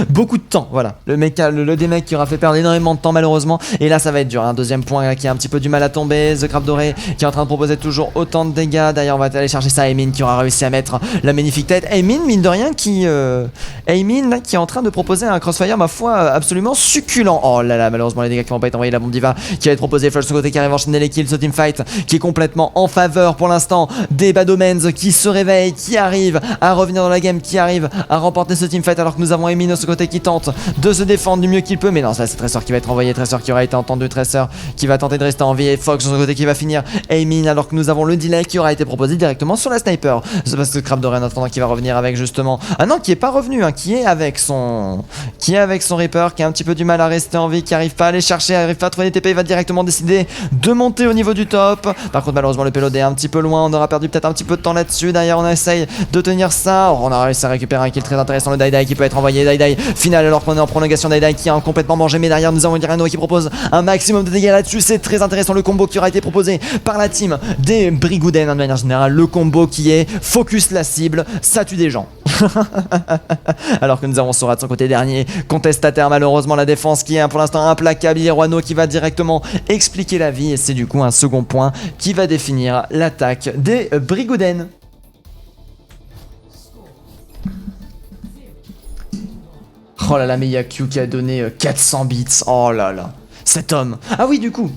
A: beaucoup de temps, voilà. Le des mecs qui aura fait perdre énormément de temps malheureusement. Et là ça va être dur, un deuxième point là, qui a un petit peu du mal à tomber. The Crabe Doré qui est en train de proposer toujours autant de dégâts. D'ailleurs on va aller chercher ça, Emin qui aura réussi à mettre la magnifique tête. Emin mine de rien qui Emin là, qui est en train de proposer un crossfire ma foi absolument succulent. Oh là là, malheureusement les dégâts qui vont pas être envoyés. La bombe diva qui va être proposée, Flash de côté qui arrive à enchaîner les kills. Ce teamfight qui est complètement en faveur pour l'instant des Bad Omens qui se réveillent, qui arrivent à revenir dans la game, qui arrivent à remporter ce teamfight, alors que nous avons Emin de ce côté qui tente de se défendre du mieux qu'il peut. Mais non, ça c'est Tracer qui va être envoyé, Tracer qui aura été entendu, Tracer qui va tenter de rester en vie, et Fox de ce côté qui va finir Emin, alors que nous avons le delay qui aura été proposé directement sur la sniper. C'est parce que Crabe Doré en attendant qui va revenir avec justement... Ah non, qui est pas revenu, hein, qui est avec son Reaper, qui a un petit peu du mal à rester en vie, qui arrive pas à aller chercher, arrive pas à trouver les TP, il va directement décider de monter au niveau du top. Par contre malheureusement le payload est un petit peu loin, on aura perdu peut-être un petit peu de temps là-dessus. Derrière on essaye de tenir ça, on a réussi à récupérer un kill très intéressant, le Dai qui peut être envoyé, Dai final alors qu'on est en prolongation, Dai qui a complètement mangé, mais derrière nous avons Dirano qui propose un maximum de dégâts là-dessus. C'est très intéressant le combo qui aura été proposé par la team des Brigouden de manière générale, le combo qui est focus la cible, ça tue des gens. Alors que nous avons Sora de son côté dernier contestataire, malheureusement la défense qui est pour l'instant implacable. Iruano qui va directement expliquer la vie, et c'est du coup un second point qui va définir l'attaque des Brigouden. Oh là là, mais il y a Q qui a donné 400 bits. Oh là là, cet homme. Ah oui, du coup,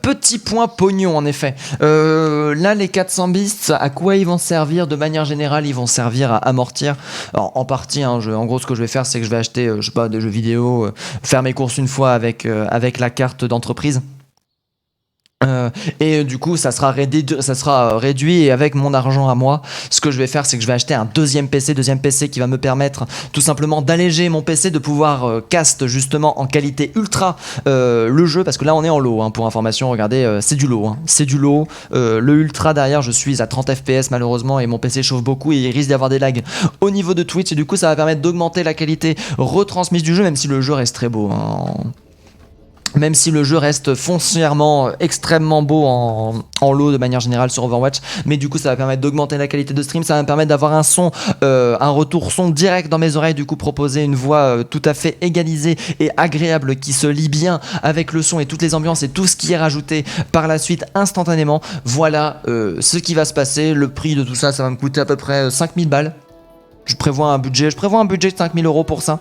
A: petit point pognon en effet. Là les 400 bits, à quoi ils vont servir? De manière générale ils vont servir à amortir. Alors, en partie hein, en gros ce que je vais faire c'est que je vais acheter je sais pas, des jeux vidéo, faire mes courses une fois avec la carte d'entreprise. Et du coup ça sera réduit, et avec mon argent à moi ce que je vais faire c'est que je vais acheter un deuxième PC qui va me permettre tout simplement d'alléger mon PC, de pouvoir cast justement en qualité ultra le jeu, parce que là on est en low hein, pour information, regardez, c'est du low hein, c'est du low, le ultra derrière je suis à 30 fps malheureusement, et mon PC chauffe beaucoup et il risque d'avoir des lags au niveau de Twitch, et du coup ça va permettre d'augmenter la qualité retransmise du jeu, même si le jeu reste très beau hein. Même si le jeu reste foncièrement extrêmement beau en low de manière générale sur Overwatch, mais du coup ça va permettre d'augmenter la qualité de stream, ça va me permettre d'avoir un son, un retour son direct dans mes oreilles, du coup proposer une voix tout à fait égalisée et agréable qui se lie bien avec le son et toutes les ambiances et tout ce qui est rajouté par la suite instantanément. Voilà ce qui va se passer. Le prix de tout ça, ça va me coûter à peu près 5000 balles. Je prévois un budget de 5000 € pour ça.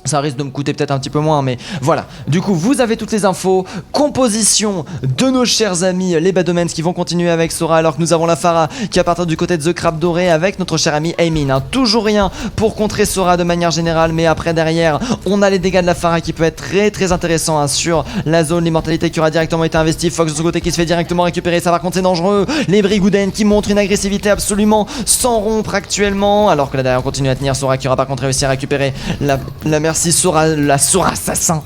A: Ça risque de me coûter peut-être un petit peu moins, mais voilà. Du coup, vous avez toutes les infos. Composition de nos chers amis les Bad Omens qui vont continuer avec Sora, alors que nous avons la Pharah qui va partir du côté de The Crabe Doré avec notre cher ami Emin hein. Toujours rien pour contrer Sora de manière générale, mais après derrière, on a les dégâts de la Pharah qui peut être très très intéressant hein, sur la zone. L'immortalité qui aura directement été investie. Fox de ce côté qui se fait directement récupérer. Ça par contre c'est dangereux. Les Brigouden qui montrent une agressivité absolument sans rompre actuellement, alors que là derrière on continue à tenir. Sora qui aura par contre réussi à récupérer la merci Sora, la Sora assassin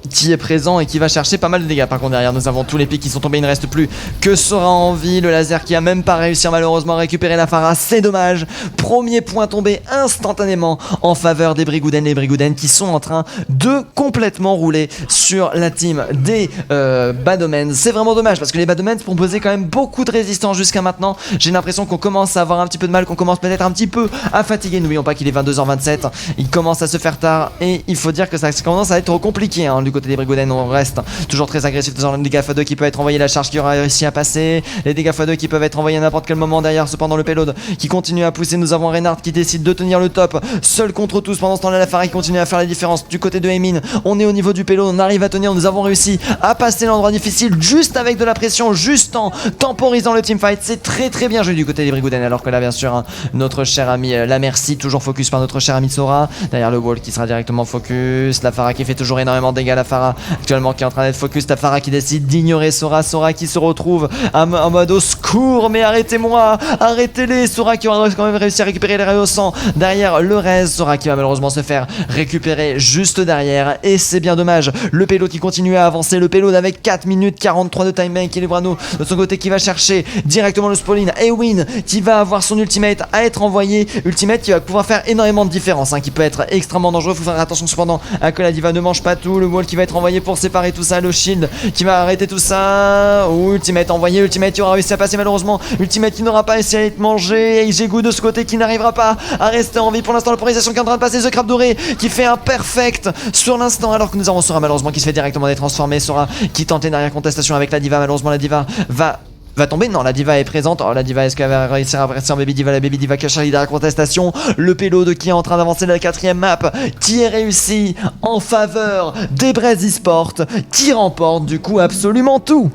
A: qui est présent et qui va chercher pas mal de dégâts. Par contre derrière nous avons tous les pics qui sont tombés, il ne reste plus que Sora en vie, le laser qui a même pas réussi malheureusement à récupérer la Pharah, c'est dommage. Premier point tombé instantanément en faveur des Brigouden, les Brigouden qui sont en train de complètement rouler sur la team des Bad Omens. C'est vraiment dommage parce que les Bad Omens proposaient quand même beaucoup de résistance jusqu'à maintenant. J'ai l'impression qu'on commence à avoir un petit peu de mal, qu'on commence peut-être un petit peu à fatiguer. N'oublions pas qu'il est 22h27, il commence à se faire tard et il faut dire que ça commence à être compliqué hein, du côté des Brigouden. On reste toujours très agressif, dans les dégâts x2 qui peut être envoyé, la charge qui aura réussi à passer, les dégâts x2 qui peuvent être envoyés à n'importe quel moment. Derrière cependant le payload qui continue à pousser, nous avons Reinhardt qui décide de tenir le top seul contre tous. Pendant ce temps là la Pharah qui continue à faire la différence du côté de Emin. On est au niveau du payload, on arrive à tenir, nous avons réussi à passer l'endroit difficile juste avec de la pression, juste en temporisant le teamfight. C'est très très bien joué du côté des Brigouden, alors que là bien sûr hein, notre cher ami la Merci toujours focus par notre cher ami Sora. Derrière le wall qui sera directement focus, la Pharah qui fait toujours énormément de dégâts, la Pharah actuellement qui est en train d'être focus, la Pharah qui décide d'ignorer Sora, Sora qui se retrouve en mode au secours, mais arrêtez-moi, arrêtez-les. Sora qui aura quand même réussi à récupérer les rayons au sang derrière le reste, Sora qui va malheureusement se faire récupérer juste derrière, et c'est bien dommage. Le payload qui continue à avancer, le payload avec 4 minutes 43 de timing, qui est Librano de son côté qui va chercher directement le spawning. Ewin qui va avoir son ultimate à être envoyé, ultimate qui va pouvoir faire énormément de différence hein, qui peut être extrêmement dangereux. Faut faire attention cependant à que la diva ne mange pas tout. Le wall qui va être envoyé pour séparer tout ça. Le shield qui va arrêter tout ça. Ultimate envoyé. Ultimate qui aura réussi à passer malheureusement. Ultimate qui n'aura pas essayé d'être mangé. Et Jegu de ce côté qui n'arrivera pas à rester en vie. Pour l'instant, la polarisation qui est en train de passer. The Crab doré qui fait un perfect sur l'instant. Alors que nous avons Sora malheureusement qui se fait directement détransformer. Sora qui tentait derrière contestation avec la diva. Malheureusement, la diva va tomber. Non, la diva est présente. Oh, la diva, est-ce qu'elle va réussir à passer en Baby Diva? La Baby Diva cache derrière contestation. Le payload qui est en train d'avancer de la 4ème map, qui est réussi en faveur des Brest Esports, qui remporte du coup absolument tout.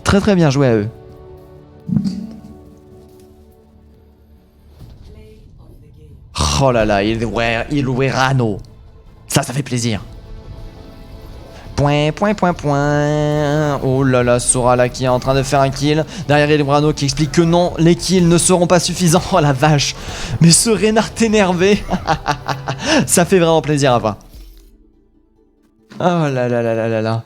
A: Très très bien joué à eux. Oh là là, il Rano. Ça fait plaisir. Point. Oh là là, Sora là qui est en train de faire un kill. Derrière Ilbrano qui explique que non, les kills ne seront pas suffisants. Oh la vache. Mais ce Reinhardt énervé. Ça fait vraiment plaisir à voir. Oh là là là là là là.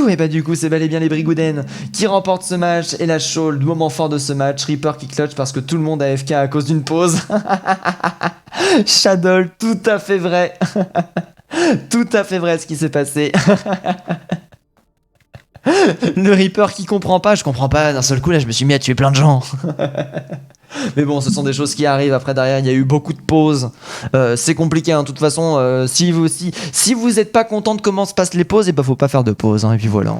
A: Et bah du coup c'est bel et bien les Brigouden qui remportent ce match. Et la show, le moment fort de ce match, Reaper qui clutch parce que tout le monde a AFK à cause d'une pause. Shadow, tout à fait vrai. Tout à fait vrai ce qui s'est passé. Le Reaper qui comprend pas, je comprends pas, d'un seul coup là je me suis mis à tuer plein de gens. Mais bon, ce sont des choses qui arrivent. Après derrière il y a eu beaucoup de pauses. C'est compliqué hein. De toute façon si vous êtes pas content de comment se passent les pauses, et bah faut pas faire de pause hein. Et puis voilà.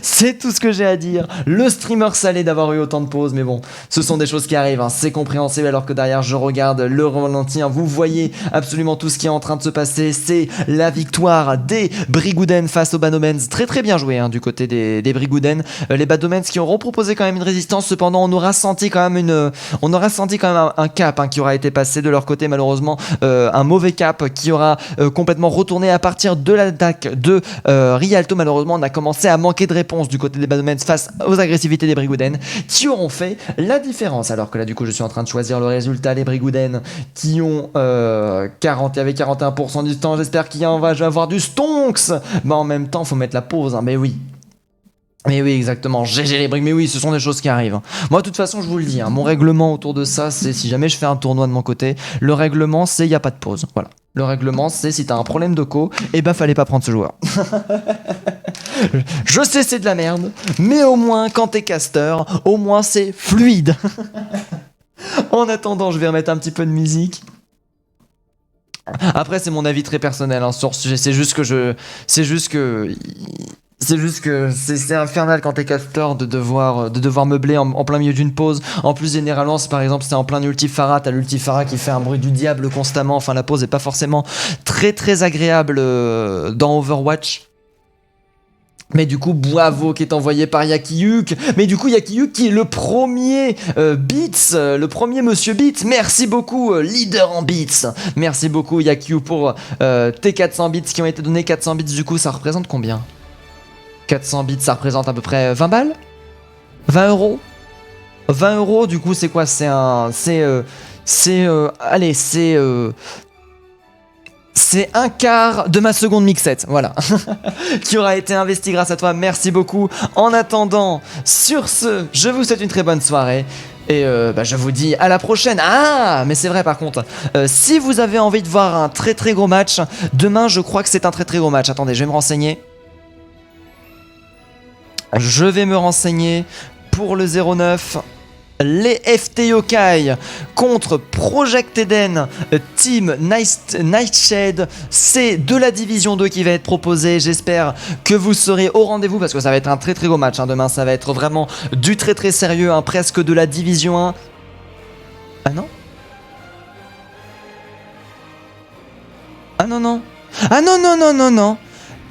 A: C'est tout ce que j'ai à dire. Le streamer salé d'avoir eu autant de pauses, mais bon, ce sont des choses qui arrivent, hein. C'est compréhensible alors que derrière je regarde le ralenti, hein. Vous voyez absolument tout ce qui est en train de se passer. C'est la victoire des Brigouden face aux Banomens. Très très bien joué hein, du côté des Brigouden. Les Banomens qui auront proposé quand même une résistance, cependant on aura senti quand même un cap hein, qui aura été passé de leur côté malheureusement. Un mauvais cap qui aura complètement retourné à partir de l'attaque de Rialto. Malheureusement on a commencé à manquer de réponse du côté des Banomens face aux agressivités des Brigouden qui auront fait la différence. Alors que là du coup je suis en train de choisir le résultat. Les Brigouden qui ont 40 avec 41% du temps. J'espère qu'il va avoir du stonks. Mais en même temps faut mettre la pause hein. Mais oui, exactement, GG les briques, mais oui, ce sont des choses qui arrivent. Moi, de toute façon, je vous le dis, hein, mon règlement autour de ça, c'est si jamais je fais un tournoi de mon côté, le règlement, c'est il n'y a pas de pause. Voilà. Le règlement, c'est si t'as un problème de co, et bah fallait pas prendre ce joueur. Je sais, c'est de la merde, mais au moins, quand t'es caster, au moins c'est fluide. En attendant, je vais remettre un petit peu de musique. Après, c'est mon avis très personnel hein, sur ce sujet, c'est juste que c'est infernal quand t'es caster de devoir meubler en plein milieu d'une pause. En plus généralement par exemple c'est en plein ultifara, t'as l'ultifara qui fait un bruit du diable constamment. Enfin la pause est pas forcément très très agréable dans Overwatch. Mais du coup, bravo qui est envoyé par Yakiyuk. Mais du coup, Yakiyuk qui est le premier Beats, le premier Monsieur Beats. Merci beaucoup, leader en Beats. Merci beaucoup, Yakiyuk, pour tes 400 bits qui ont été donnés. 400 bits, du coup, ça représente combien ? 400 bits, ça représente à peu près 20 balles ? 20 euros ? 20 euros, du coup, c'est quoi ? C'est un quart de ma seconde mixette, voilà, qui aura été investi grâce à toi, merci beaucoup. En attendant, sur ce, je vous souhaite une très bonne soirée. Et je vous dis à la prochaine. Ah, mais c'est vrai par contre, si vous avez envie de voir un très très gros match, demain je crois que c'est un très très gros match. Attendez, je vais me renseigner. Je vais me renseigner pour le 09. Les FT Yokai contre Project Eden Team Nightshade. C'est de la division 2 qui va être proposé. J'espère que vous serez au rendez-vous parce que ça va être un très très gros match hein. Demain ça va être vraiment du très très sérieux hein. Presque de la division 1. Ah non. Ah non non. Ah non non non non non.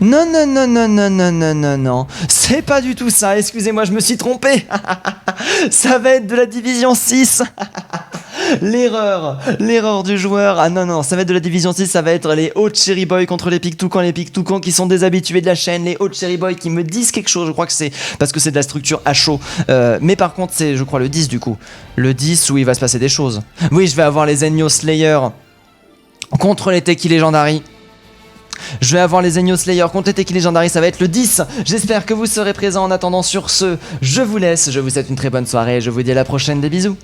A: Non, non, non, non, non, non, non, non, non. C'est pas du tout ça, excusez-moi, je me suis trompé. Ça va être de la division 6. L'erreur du joueur. Ah non, non, ça va être de la division 6, ça va être les Hot Cherry Boys contre les Pic Toucan. Les Pic Toucan qui sont des habitués de la chaîne. Les Hot Cherry Boys qui me disent quelque chose, je crois que c'est parce que c'est de la structure à chaud. Mais par contre, c'est, je crois, le 10 du coup. Le 10 où il va se passer des choses. Oui, je vais avoir les Ennio Slayer contre les Teki Legendary. Je vais avoir les Ennio Slayer contre les Teki Legendary, ça va être le 10. J'espère que vous serez présents. En attendant, sur ce, je vous laisse. Je vous souhaite une très bonne soirée. Je vous dis à la prochaine. Des bisous.